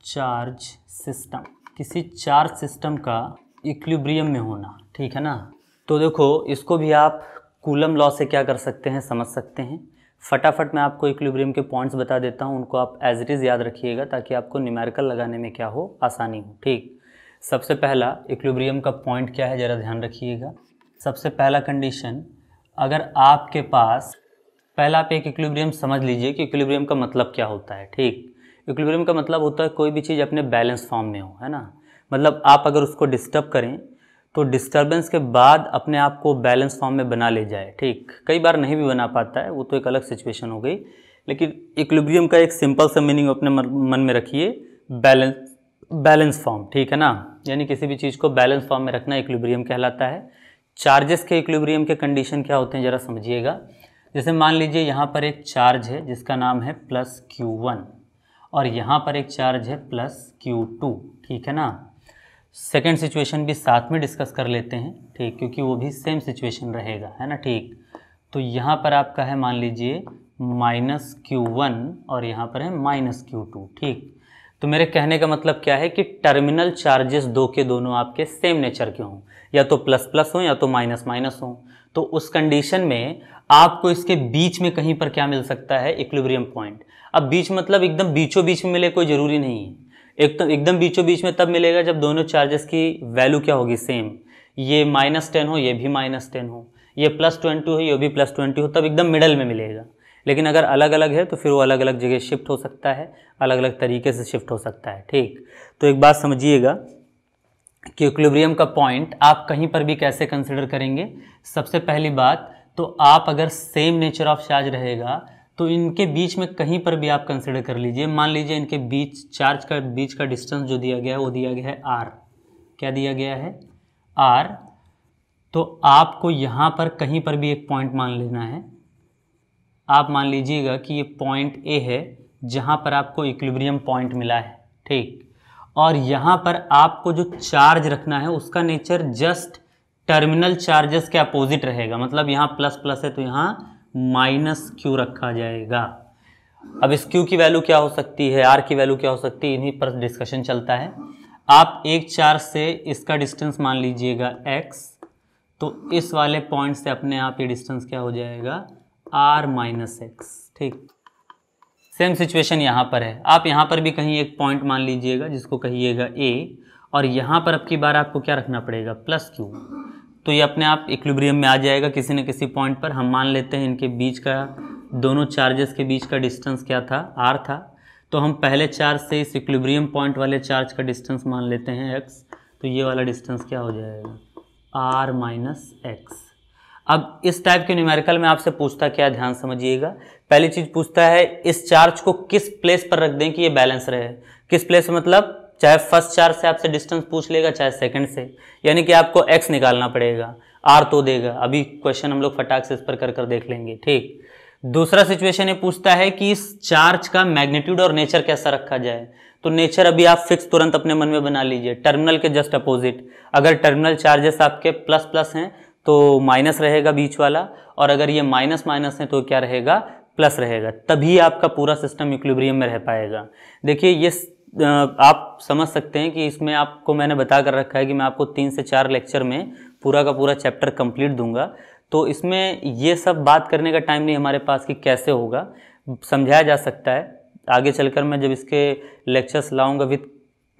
चार्ज सिस्टम, किसी चार्ज सिस्टम का इक्विलिब्रियम में होना, ठीक है ना। तो देखो इसको भी आप कूलम लॉ से क्या कर सकते हैं, समझ सकते हैं। फटाफट मैं आपको इक्विलिब्रियम के पॉइंट्स बता देता हूं, उनको आप एज इट इज़ याद रखिएगा ताकि आपको न्यूमेरिकल लगाने में क्या हो, आसानी हो। ठीक, सबसे पहला इक्विलिब्रियम का पॉइंट क्या है ज़रा ध्यान रखिएगा। सबसे पहला कंडीशन, अगर आपके पास, पहला आप एक इक्विलिब्रियम समझ लीजिए कि इक्विलिब्रियम का मतलब क्या होता है। ठीक, इक्विलिब्रियम का मतलब होता है कोई भी चीज़ अपने बैलेंस फॉर्म में हो, है ना। मतलब आप अगर उसको डिस्टर्ब करें तो डिस्टर्बेंस के बाद अपने आप को बैलेंस फॉर्म में बना ले जाए। ठीक, कई बार नहीं भी बना पाता है, वो तो एक अलग सिचुएशन हो गई, लेकिन इक्विलिब्रियम का एक सिंपल सा मीनिंग अपने मन में रखिए, बैलेंस फॉर्म, ठीक है ना। यानी किसी भी चीज़ को बैलेंस फॉर्म में रखना इक्विलिब्रियम कहलाता है। चार्जेस के इक्विलिब्रियम के कंडीशन क्या होते हैं ज़रा समझिएगा। जैसे मान लीजिए यहाँ पर एक चार्ज है जिसका नाम है +Q1 और यहाँ पर एक चार्ज है +Q2, ठीक है ना। सेकेंड सिचुएशन भी साथ में डिस्कस कर लेते हैं, ठीक, क्योंकि वो भी सेम सिचुएशन रहेगा, है ना। ठीक, तो यहाँ पर आपका है मान लीजिए -Q1 और यहाँ पर है -Q2। ठीक, तो मेरे कहने का मतलब क्या है कि टर्मिनल चार्जेस दो के दोनों आपके सेम नेचर के हों, या तो ++ हों या तो -— हों। तो उस कंडीशन में आपको इसके बीच में कहीं पर क्या मिल सकता है, इक्विलिब्रियम पॉइंट। अब बीच मतलब एकदम बीचों बीच में मिले कोई ज़रूरी नहीं है, एकदम बीचों बीच में तब मिलेगा जब दोनों चार्जेस की वैल्यू क्या होगी, सेम। ये -10 हो, ये भी -10 हो, ये +20 हो, ये भी +20 हो, तब एकदम मिडल में मिलेगा। लेकिन अगर अलग अलग है तो फिर वो अलग अलग जगह शिफ्ट हो सकता है, अलग अलग तरीके से शिफ्ट हो सकता है। ठीक, तो एक बात समझिएगा कि इक्विलिब्रियम का पॉइंट आप कहीं पर भी कैसे कंसिडर करेंगे। सबसे पहली बात तो आप अगर सेम नेचर ऑफ चार्ज रहेगा तो इनके बीच में कहीं पर भी आप कंसिडर कर लीजिए। मान लीजिए इनके बीच चार्ज का बीच का डिस्टेंस जो दिया गया है वो दिया गया है r। क्या दिया गया है, r। तो आपको यहाँ पर कहीं पर भी एक पॉइंट मान लेना है। आप मान लीजिएगा कि ये पॉइंट A है जहाँ पर आपको इक्विलिब्रियम पॉइंट मिला है। ठीक, और यहाँ पर आपको जो चार्ज रखना है उसका नेचर जस्ट टर्मिनल चार्जेस के अपोजिट रहेगा। मतलब यहाँ ++ है तो यहाँ -Q रखा जाएगा। अब इस Q की वैल्यू क्या हो सकती है, R की वैल्यू क्या हो सकती है, इन्हीं पर डिस्कशन चलता है। आप एक चार्ज से इसका डिस्टेंस मान लीजिएगा x, तो इस वाले पॉइंट से अपने आप ये डिस्टेंस क्या हो जाएगा r माइनस एक्स। ठीक, सेम सिचुएशन यहाँ पर है। आप यहाँ पर भी कहीं एक पॉइंट मान लीजिएगा जिसको कहिएगा a, और यहाँ पर अब की बार आपको क्या रखना पड़ेगा प्लस q, तो ये अपने आप इक्विलिब्रियम में आ जाएगा किसी न किसी पॉइंट पर। हम मान लेते हैं इनके बीच का, दोनों चार्जेस के बीच का डिस्टेंस क्या था r था, तो हम पहले चार्ज से इस इक्विलिब्रियम पॉइंट वाले चार्ज का डिस्टेंस मान लेते हैं x, तो ये वाला डिस्टेंस क्या हो जाएगा r माइनस एक्स। अब इस टाइप के न्यूमेरिकल में आपसे पूछता क्या, ध्यान समझिएगा। पहली चीज पूछता है इस चार्ज को किस प्लेस पर रख दें कि ये बैलेंस रहे। किस प्लेस मतलब चाहे फर्स्ट चार्ज से आपसे डिस्टेंस पूछ लेगा चाहे सेकंड से, यानी कि आपको x निकालना पड़ेगा, r तो देगा। अभी क्वेश्चन हम लोग फटाक से इस पर कर देख लेंगे। ठीक, दूसरा सिचुएशन ये पूछता है कि इस चार्ज का मैग्नीट्यूड और नेचर कैसा रखा जाए। तो नेचर अभी आप फिक्स तुरंत अपने मन में बना लीजिए, टर्मिनल के जस्ट अपोजिट। अगर टर्मिनल चार्जेस आपके प्लस प्लस हैं तो माइनस रहेगा बीच वाला, और अगर ये माइनस माइनस है तो क्या रहेगा प्लस रहेगा, तभी आपका पूरा सिस्टम इक्विलिब्रियम में रह पाएगा। देखिए ये आप समझ सकते हैं कि इसमें आपको मैंने बता कर रखा है कि मैं आपको 3 से 4 लेक्चर में पूरा का पूरा चैप्टर कंप्लीट दूंगा, तो इसमें ये सब बात करने का टाइम नहीं हमारे पास कि कैसे होगा, समझाया जा सकता है। आगे चलकर मैं जब इसके लेक्चर्स लाऊंगा विद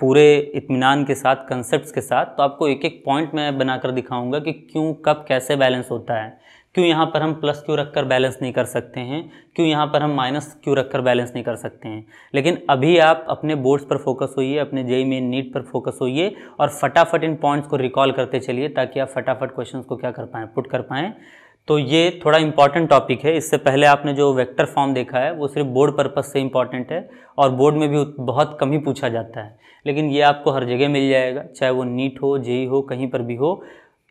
पूरे इत्मीनान के साथ, कंसेप्ट्स के साथ, तो आपको एक एक पॉइंट मैं बनाकर दिखाऊंगा कि क्यों कब कैसे बैलेंस होता है, क्यों यहाँ पर हम प्लस क्यू रखकर बैलेंस नहीं कर सकते हैं, क्यों यहाँ पर हम माइनस क्यू रखकर बैलेंस नहीं कर सकते हैं। लेकिन अभी आप अपने बोर्ड्स पर फोकस होइए, अपने जेईई मेन नीट पर फोकस होइए और फटाफट इन पॉइंट्स को रिकॉल करते चलिए ताकि आप फटाफट क्वेश्चंस को क्या कर पाएँ, पुट कर पाएँ। तो ये थोड़ा इंपॉर्टेंट टॉपिक है। इससे पहले आपने जो वेक्टर फॉर्म देखा है वो सिर्फ बोर्ड पर्पस से इंपॉर्टेंट है और बोर्ड में भी बहुत कम ही पूछा जाता है, लेकिन ये आपको हर जगह मिल जाएगा, चाहे वो नीट हो, जेईई हो, कहीं पर भी हो,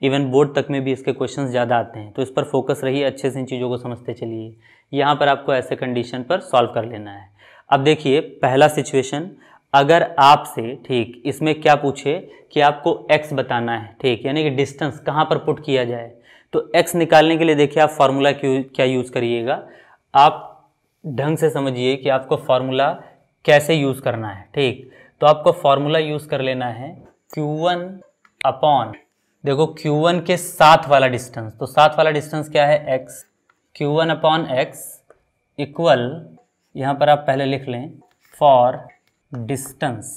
इवन बोर्ड तक में भी इसके क्वेश्चंस ज़्यादा आते हैं। तो इस पर फोकस रहिए, अच्छे से इन चीज़ों को समझते चलिए। यहाँ पर आपको ऐसे कंडीशन पर सॉल्व कर लेना है। अब देखिए पहला सिचुएशन, अगर आपसे ठीक इसमें क्या पूछे कि आपको x बताना है, ठीक, यानी कि डिस्टेंस कहाँ पर पुट किया जाए, तो x निकालने के लिए देखिए आप फार्मूला क्या यूज़ करिएगा। आप ढंग से समझिए कि आपको फार्मूला कैसे यूज़ करना है। ठीक, तो आपको फार्मूला यूज़ कर लेना है Q1 अपॉन, देखो Q1 के साथ वाला डिस्टेंस, तो साथ वाला डिस्टेंस क्या है x, Q1 upon x equal, यहाँ पर आप पहले लिख लें फॉर डिस्टेंस,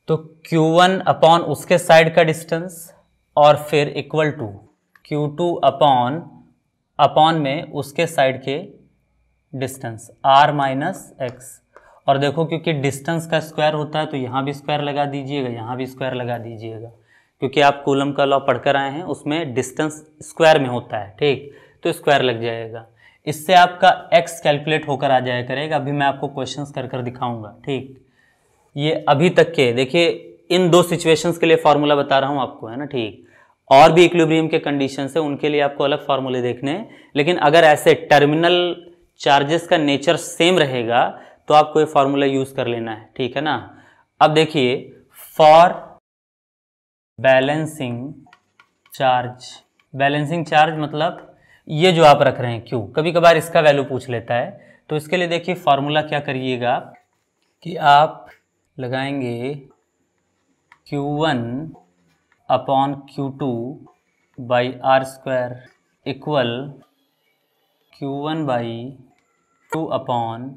तो Q1 अपॉन उसके साइड का डिस्टेंस और फिर इक्वल टू Q2 अपॉन में उसके साइड के डिस्टेंस r माइनस एक्स। और देखो क्योंकि डिस्टेंस का स्क्वायर होता है तो यहाँ भी स्क्वायर लगा दीजिएगा, यहाँ भी स्क्वायर लगा दीजिएगा, क्योंकि आप कूलम का लॉ पढ़कर आए हैं, उसमें डिस्टेंस स्क्वायर में होता है। ठीक, तो स्क्वायर लग जाएगा, इससे आपका x कैलकुलेट होकर आ जाया करेगा। अभी मैं आपको क्वेश्चंस कर दिखाऊंगा। ठीक, ये अभी तक के देखिए, इन दो सिचुएशंस के लिए फार्मूला बता रहा हूँ आपको, है ना। ठीक, और भी इक्विलिब्रियम के कंडीशन है, उनके लिए आपको अलग फार्मूले देखने हैं, लेकिन अगर ऐसे टर्मिनल चार्जेस का नेचर सेम रहेगा तो आपको ये फार्मूला यूज कर लेना है। ठीक है ना। अब देखिए फॉर बैलेंसिंग चार्ज मतलब ये जो आप रख रहे हैं Q, कभी कभार इसका वैल्यू पूछ लेता है, तो इसके लिए देखिए फार्मूला क्या करिएगा कि आप लगाएंगे Q1 upon Q2 by R square equal Q1 by 2 upon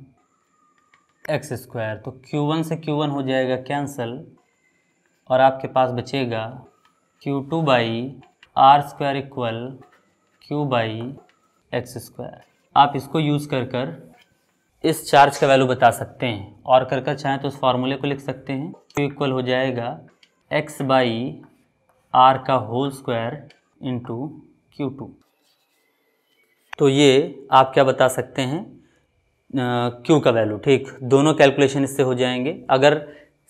X square. तो Q1 से Q1 हो जाएगा कैंसल और आपके पास बचेगा Q2 by R square equal Q by X square. आप इसको यूज़ कर इस चार्ज का वैल्यू बता सकते हैं, और कर चाहें तो उस फार्मूले को लिख सकते हैं। Q इक्वल हो जाएगा x बाई आर का होल स्क्वायर इंटू Q2। तो ये आप क्या बता सकते हैं Q का वैल्यू। ठीक, दोनों कैलकुलेशन इससे हो जाएंगे। अगर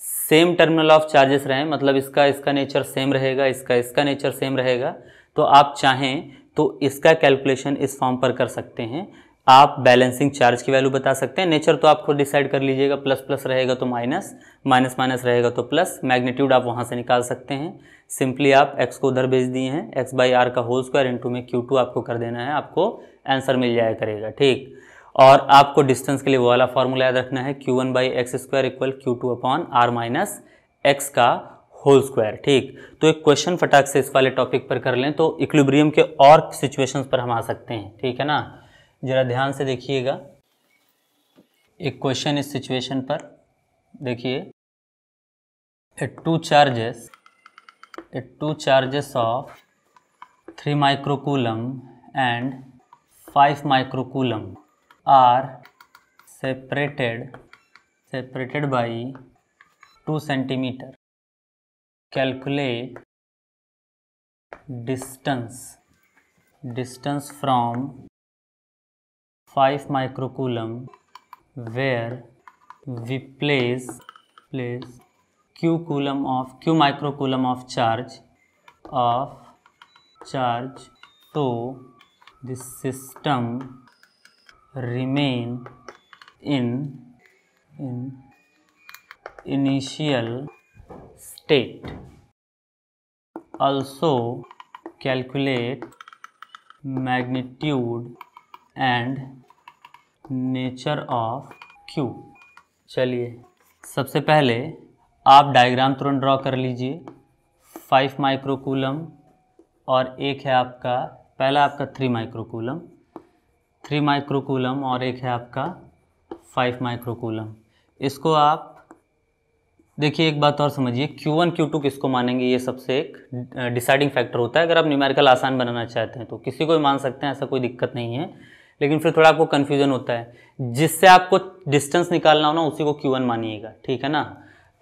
सेम टर्मिनल ऑफ चार्जेस रहें, मतलब इसका नेचर सेम रहेगा, इसका नेचर सेम रहेगा, तो आप चाहें तो इसका कैलकुलेशन इस फॉर्म पर कर सकते हैं। आप बैलेंसिंग चार्ज की वैल्यू बता सकते हैं। नेचर तो आप खुद डिसाइड कर लीजिएगा, प्लस प्लस रहेगा तो माइनस, माइनस माइनस रहेगा तो प्लस। मैग्नीट्यूड आप वहाँ से निकाल सकते हैं। सिंपली आप x को उधर भेज दिए हैं, x बाई आर का होल स्क्वायर इंटू में Q2 आपको कर देना है, आपको आंसर मिल जाया करेगा। ठीक, और आपको डिस्टेंस के लिए वो वाला फॉर्मूला याद रखना है, Q1 by X square equal Q2 upon R minus x का होल स्क्वायर। ठीक, तो एक क्वेश्चन फटाक से इस वाले टॉपिक पर कर लें तो इक्विलिब्रियम के और सिचुएशंस पर हम आ सकते हैं। ठीक है ना, जरा ध्यान से देखिएगा। एक क्वेश्चन इस सिचुएशन पर देखिए, two charges of 3 microcoulomb and 5 microcoulomb are separated by 2 centimeter. Calculate distance from 5 microcoulomb where we place q microcoulomb of charge so the system remain in initial state. Also calculate magnitude and nature of q. चलिए सबसे पहले आप डायग्राम तुरंत ड्रॉ कर लीजिए। 5 माइक्रोकूलम और एक है आपका, पहला आपका 3 माइक्रोकूलम और एक है आपका 5 माइक्रोकूलम। इसको आप देखिए, एक बात और समझिए, Q1 Q2 किसको मानेंगे, ये सबसे एक डिसाइडिंग फैक्टर होता है। अगर आप न्यूमेरिकल आसान बनाना चाहते हैं तो किसी को भी मान सकते हैं, ऐसा कोई दिक्कत नहीं है, लेकिन फिर थोड़ा आपको कन्फ्यूजन होता है। जिससे आपको डिस्टेंस निकालना हो ना, उसी को Q1 मानिएगा। ठीक है ना,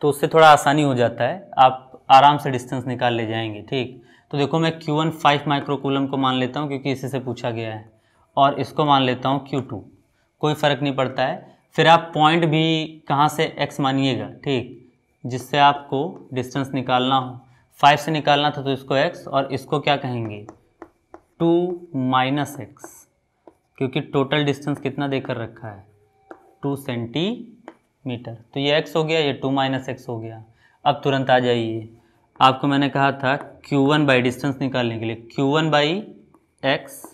तो उससे थोड़ा आसानी हो जाता है, आप आराम से डिस्टेंस निकाल ले जाएंगे। ठीक, तो देखो मैं Q1 5 माइक्रोकूलम को मान लेता हूँ क्योंकि इसी से पूछा गया है, और इसको मान लेता हूँ Q2, कोई फ़र्क नहीं पड़ता है। फिर आप पॉइंट भी कहाँ से x मानिएगा, ठीक, जिससे आपको डिस्टेंस निकालना हो। 5 से निकालना था तो इसको x, और इसको क्या कहेंगे 2 माइनस x, क्योंकि टोटल डिस्टेंस कितना देकर रखा है 2 सेंटीमीटर। तो ये x हो गया, ये 2 माइनस x हो गया। अब तुरंत आ जाइए, आपको मैंने कहा था Q1 बाई डिस्टेंस निकालने के लिए, Q1 बाई x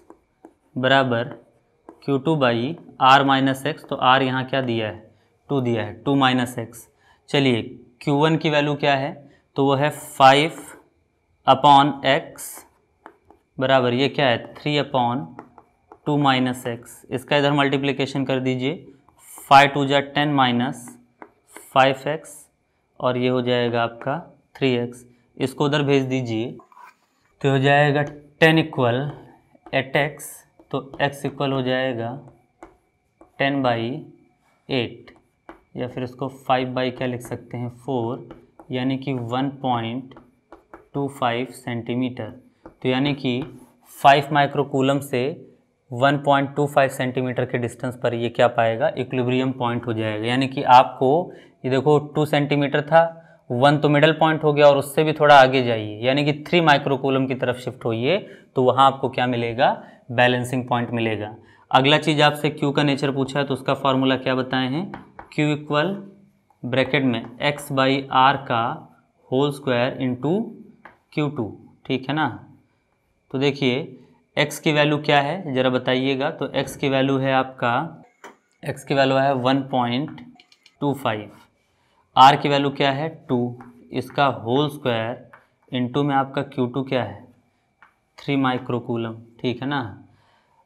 बराबर Q2 by r minus x. तो r यहाँ क्या दिया है 2 दिया है, 2 माइनस एक्स। चलिए Q1 की वैल्यू क्या है, तो वो है 5 अपॉन एक्स बराबर ये क्या है 3 अपॉन 2 माइनस एक्स। इसका इधर मल्टीप्लिकेशन कर दीजिए, 5 2 जा 10 माइनस 5x, और ये हो जाएगा आपका 3x। इसको उधर भेज दीजिए तो हो जाएगा 10 इक्वल 8x, तो x इक्वल हो जाएगा 10 बाई 8, या फिर इसको 5 बाई क्या लिख सकते हैं 4, यानी कि 1.25 सेंटीमीटर। तो यानी कि 5 माइक्रोकूलम से 1.25 सेंटीमीटर के डिस्टेंस पर ये क्या पाएगा, इक्विलिब्रियम पॉइंट हो जाएगा। यानी कि आपको ये देखो 2 सेंटीमीटर था, 1 तो मिडल पॉइंट हो गया, और उससे भी थोड़ा आगे जाइए, यानी कि 3 माइक्रोकूलम की तरफ शिफ्ट होइए, तो वहाँ आपको क्या मिलेगा, बैलेंसिंग पॉइंट मिलेगा। अगला चीज़ आपसे Q का नेचर पूछा है, तो उसका फॉर्मूला क्या बताए हैं, Q इक्वल ब्रैकेट में x बाई आर का होल स्क्वायर इंटू Q2। ठीक है ना, तो देखिए x की वैल्यू क्या है ज़रा बताइएगा। तो x की वैल्यू है आपका, x की वैल्यू है 1.25, r की वैल्यू क्या है 2, इसका होल स्क्वायर इंटू में आपका Q2 क्या है 3 माइक्रोकूलम। ठीक है ना,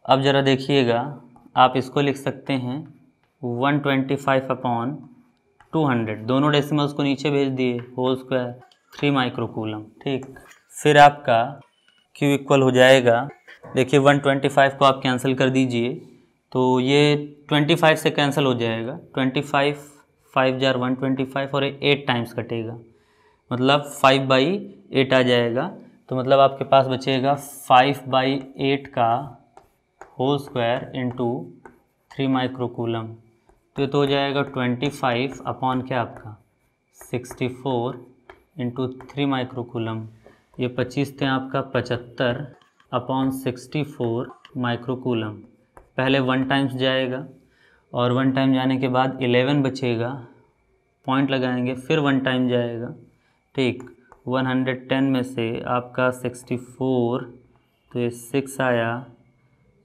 अब ज़रा देखिएगा, आप इसको लिख सकते हैं 125 अपॉन 200, दोनों डेसिमल्स को नीचे भेज दिए, होल स्क्वायर 3 माइक्रोकूलम। ठीक, फिर आपका Q इक्वल हो जाएगा, देखिए 125 को आप कैंसिल कर दीजिए, तो ये 25 से कैंसिल हो जाएगा, 25 5 जार 125, और 8 टाइम्स कटेगा, मतलब 5 बाई 8 आ जाएगा। तो मतलब आपके पास बचेगा 5 बाई 8 का होल स्क्वायर इंटू 3 माइक्रोकूलम। तो ये तो हो जाएगा 25 अपॉन क्या आपका 64 इंटू 3 माइक्रोकूलम। ये 25 थे आपका 75 अपॉन 64 माइक्रोकूलम। पहले 1 टाइम्स जाएगा, और 1 टाइम जाने के बाद 11 बचेगा, पॉइंट लगाएंगे, फिर 1 टाइम जाएगा। ठीक, 110 में से आपका 64, तो ये 6 आया,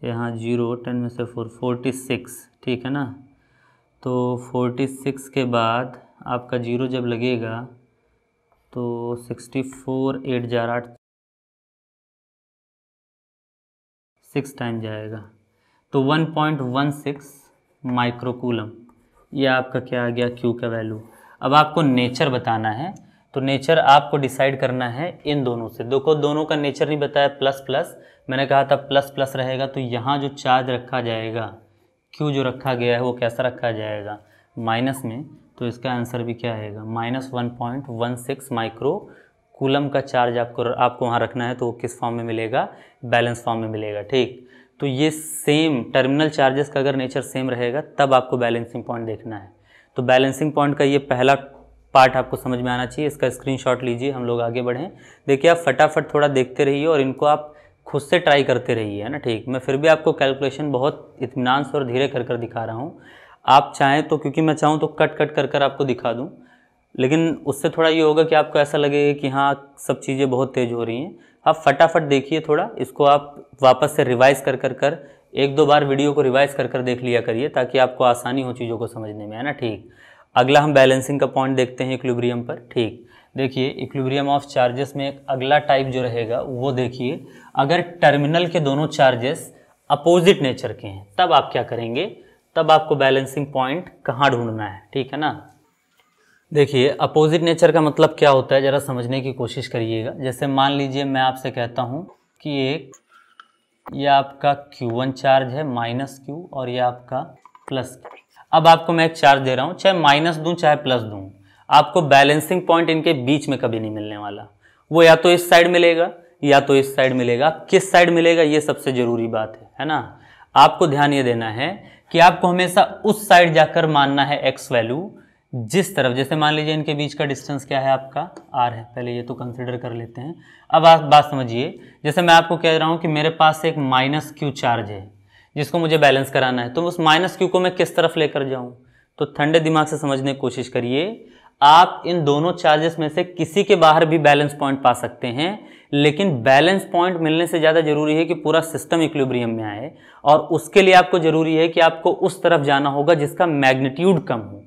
यहाँ 0, 10 में से 4, 46। ठीक है ना, तो 46 के बाद आपका 0 जब लगेगा तो 64 8 जार 8 6 टाइम जाएगा, तो 1.16 माइक्रोकूलम। ये आपका क्या आ गया, क्यू का वैल्यू। अब आपको नेचर बताना है, तो नेचर आपको डिसाइड करना है इन दोनों से। देखो दोनों का नेचर नहीं बताया, प्लस प्लस, मैंने कहा था प्लस प्लस रहेगा, तो यहाँ जो चार्ज रखा जाएगा, क्यू जो रखा गया है वो कैसा रखा जाएगा, माइनस में। तो इसका आंसर भी क्या आएगा, -1.16 माइक्रो कूलम का चार्ज आपको वहाँ रखना है। तो वो किस फॉर्म में मिलेगा, बैलेंस फॉर्म में मिलेगा। ठीक, तो ये सेम टर्मिनल चार्जेस का अगर नेचर सेम रहेगा तब आपको बैलेंसिंग पॉइंट देखना है। तो बैलेंसिंग पॉइंट का ये पहला पार्ट आपको समझ में आना चाहिए। इसका स्क्रीनशॉट लीजिए, हम लोग आगे बढ़ें। देखिए आप फटाफट थोड़ा देखते रहिए और इनको आप खुद से ट्राई करते रहिए, है ना। ठीक, मैं फिर भी आपको कैलकुलेशन बहुत इत्मीनान से और धीरे कर कर दिखा रहा हूँ। आप चाहें तो, क्योंकि मैं चाहूँ तो कट कट कर कर आपको दिखा दूँ, लेकिन उससे थोड़ा ये होगा कि आपको ऐसा लगेगा कि हाँ सब चीज़ें बहुत तेज़ हो रही हैं। आप फटाफट देखिए, थोड़ा इसको आप वापस से रिवाइज कर कर कर एक दो बार वीडियो को रिवाइज कर कर देख लिया करिए, ताकि आपको आसानी हो चीज़ों को समझने में, है ना। ठीक, अगला हम बैलेंसिंग का पॉइंट देखते हैं इक्विलिब्रियम पर। ठीक, देखिए इक्विलिब्रियम ऑफ चार्जेस में एक अगला टाइप जो रहेगा वो देखिए, अगर टर्मिनल के दोनों चार्जेस अपोजिट नेचर के हैं तब आप क्या करेंगे, तब आपको बैलेंसिंग पॉइंट कहाँ ढूंढना है, ठीक है ना। देखिए अपोजिट नेचर का मतलब क्या होता है, ज़रा समझने की कोशिश करिएगा। जैसे मान लीजिए मैं आपसे कहता हूँ कि एक ये आपका Q1 चार्ज है -Q, और ये आपका प्लस। अब आपको मैं एक चार्ज दे रहा हूँ, चाहे माइनस दूँ चाहे प्लस दूँ, आपको बैलेंसिंग पॉइंट इनके बीच में कभी नहीं मिलने वाला। वो या तो इस साइड मिलेगा या तो इस साइड मिलेगा। किस साइड मिलेगा ये सबसे ज़रूरी बात है ना। आपको ध्यान ये देना है कि आपको हमेशा उस साइड जाकर मानना है एक्स वैल्यू जिस तरफ, जैसे मान लीजिए इनके बीच का डिस्टेंस क्या है आपका, आर है, पहले ये तो कंसिडर कर लेते हैं। अब आप बात समझिए, जैसे मैं आपको कह रहा हूँ कि मेरे पास एक -Q चार्ज है जिसको मुझे बैलेंस कराना है, तो उस -Q को मैं किस तरफ लेकर जाऊँ। तो ठंडे दिमाग से समझने की कोशिश करिए। आप इन दोनों चार्जेस में से किसी के बाहर भी बैलेंस पॉइंट पा सकते हैं, लेकिन बैलेंस पॉइंट मिलने से ज़्यादा जरूरी है कि पूरा सिस्टम इक्विलिब्रियम में आए, और उसके लिए आपको जरूरी है कि आपको उस तरफ जाना होगा जिसका मैग्नीट्यूड कम हो।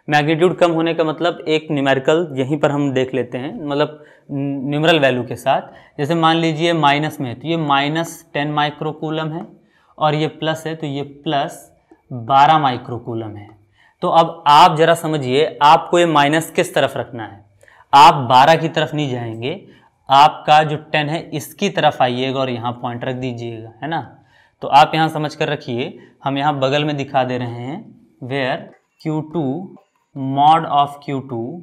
मैग्नीट्यूड कम होने का मतलब एक न्यूमेरिकल यहीं पर हम देख लेते हैं, मतलब न्यूमरल वैल्यू के साथ। जैसे मान लीजिए माइनस में है तो ये -10 माइक्रोकूलम है, और ये प्लस है तो ये +12 माइक्रोकूलम है। तो अब आप जरा समझिए, आपको ये माइनस किस तरफ रखना है। आप 12 की तरफ नहीं जाएंगे, आपका जो 10 है इसकी तरफ आइएगा और यहाँ पॉइंट रख दीजिएगा, है ना। तो आप यहाँ समझ कर रखिए, हम यहाँ बगल में दिखा दे रहे हैं, where Q2 mod of Q2,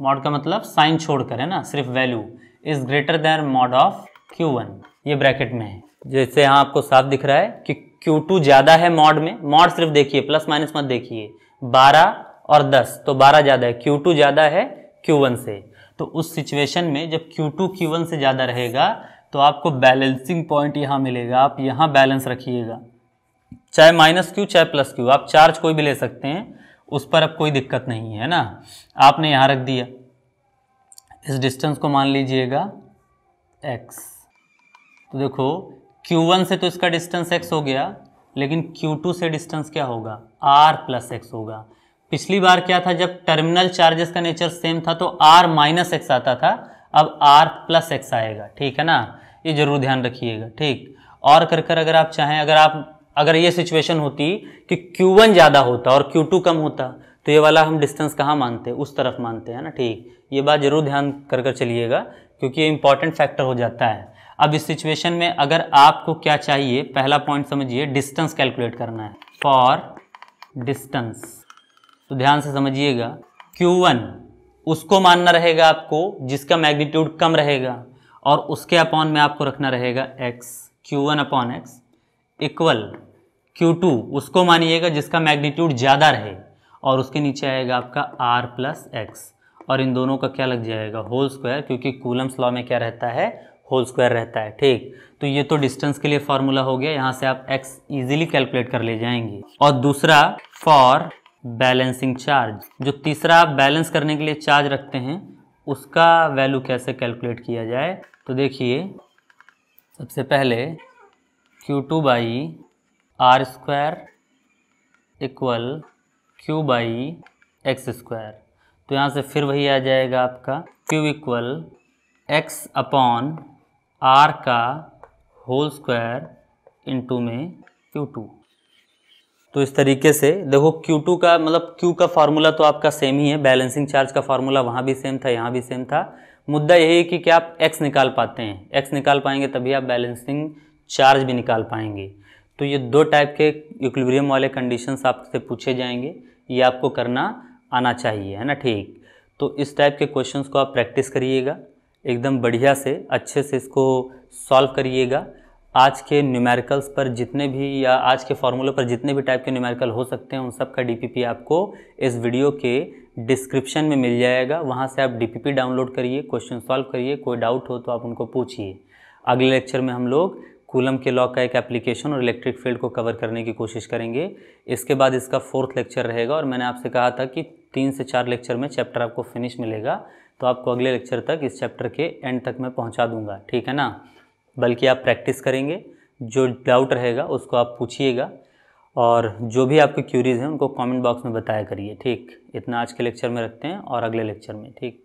mod का मतलब साइन छोड़कर, है ना, सिर्फ value, is greater than mod of Q1, ये ब्रैकेट में है। जैसे यहाँ आपको साफ दिख रहा है कि Q2 ज़्यादा है मॉड में, मॉड सिर्फ देखिए, प्लस माइनस मत देखिए, 12 और 10, तो 12 ज़्यादा है, Q2 ज़्यादा है Q1 से। तो उस सिचुएशन में जब Q2 Q1 से ज़्यादा रहेगा तो आपको बैलेंसिंग पॉइंट यहाँ मिलेगा। आप यहाँ बैलेंस रखिएगा, चाहे -Q चाहे +Q, आप चार्ज कोई भी ले सकते हैं, उस पर अब कोई दिक्कत नहीं है ना। आपने यहाँ रख दिया, इस डिस्टेंस को मान लीजिएगा x। तो देखो Q1 से तो इसका डिस्टेंस x हो गया, लेकिन Q2 से डिस्टेंस क्या होगा, r + x होगा। पिछली बार क्या था, जब टर्मिनल चार्जेस का नेचर सेम था तो r - x आता था, अब r + x आएगा, ठीक है ना। ये जरूर ध्यान रखिएगा। ठीक, और कर अगर आप चाहें, अगर ये सिचुएशन होती कि Q1 ज़्यादा होता और Q2 कम होता, तो ये वाला हम डिस्टेंस कहाँ मानते, उस तरफ मानते हैं ना। ठीक, ये बात जरूर ध्यान कर चलिएगा, क्योंकि ये इंपॉर्टेंट फैक्टर हो जाता है। अब इस सिचुएशन में अगर आपको क्या चाहिए, पहला पॉइंट समझिए, डिस्टेंस कैलकुलेट करना है, फॉर डिस्टेंस। तो ध्यान से समझिएगा, Q1 उसको मानना रहेगा आपको जिसका मैग्नीट्यूड कम रहेगा, और उसके अपॉन में आपको रखना रहेगा x, Q1/x इक्वल Q2 उसको मानिएगा जिसका मैग्नीट्यूड ज़्यादा रहे, और उसके नीचे आएगा आपका r + x, और इन दोनों का क्या लग जाएगा, होल स्क्वायर, क्योंकि कूलम्स लॉ में क्या रहता है, होल स्क्वायर रहता है। ठीक, तो ये तो डिस्टेंस के लिए फॉर्मूला हो गया, यहाँ से आप x इजीली कैलकुलेट कर ले जाएंगे। और दूसरा फॉर बैलेंसिंग चार्ज, जो तीसरा आप बैलेंस करने के लिए चार्ज रखते हैं, उसका वैल्यू कैसे कैलकुलेट किया जाए। तो देखिए सबसे पहले Q2/r² इक्वल Q/x²। तो तो यहाँ से फिर वही आ जाएगा आपका Q equal x upon R का होल स्क्वायर इंटू में Q2। तो इस तरीके से देखो Q2 का मतलब Q का फार्मूला तो आपका सेम ही है, बैलेंसिंग चार्ज का फार्मूला वहाँ भी सेम था, यहाँ भी सेम था। मुद्दा यही है कि क्या आप x निकाल पाते हैं, x निकाल पाएंगे तभी आप बैलेंसिंग चार्ज भी निकाल पाएंगे। तो ये दो टाइप के इक्विलिब्रियम वाले कंडीशंस आपसे पूछे जाएंगे, ये आपको करना आना चाहिए, है ना। ठीक, तो इस टाइप के क्वेश्चंस को आप प्रैक्टिस करिएगा एकदम बढ़िया से, अच्छे से इसको सॉल्व करिएगा। आज के न्यूमेरिकल्स पर जितने भी या आज के फार्मूले पर जितने भी टाइप के न्यूमेरिकल हो सकते हैं उन सब का डीपीपी आपको इस वीडियो के डिस्क्रिप्शन में मिल जाएगा, वहाँ से आप डीपीपी डाउनलोड करिए, क्वेश्चन सॉल्व करिए, कोई डाउट हो तो आप उनको पूछिए। अगले लेक्चर में हम लोग कूलम के लॉ का एक एप्लीकेशन और इलेक्ट्रिक फील्ड को कवर करने की कोशिश करेंगे। इसके बाद इसका 4th लेक्चर रहेगा और मैंने आपसे कहा था कि 3 से 4 लेक्चर में चैप्टर आपको फिनिश मिलेगा, तो आपको अगले लेक्चर तक इस चैप्टर के एंड तक मैं पहुंचा दूंगा, ठीक है ना। बल्कि आप प्रैक्टिस करेंगे, जो डाउट रहेगा उसको आप पूछिएगा और जो भी आपके क्यूरीज हैं उनको कमेंट बॉक्स में बताया करिए। ठीक, इतना आज के लेक्चर में रखते हैं और अगले लेक्चर में, ठीक।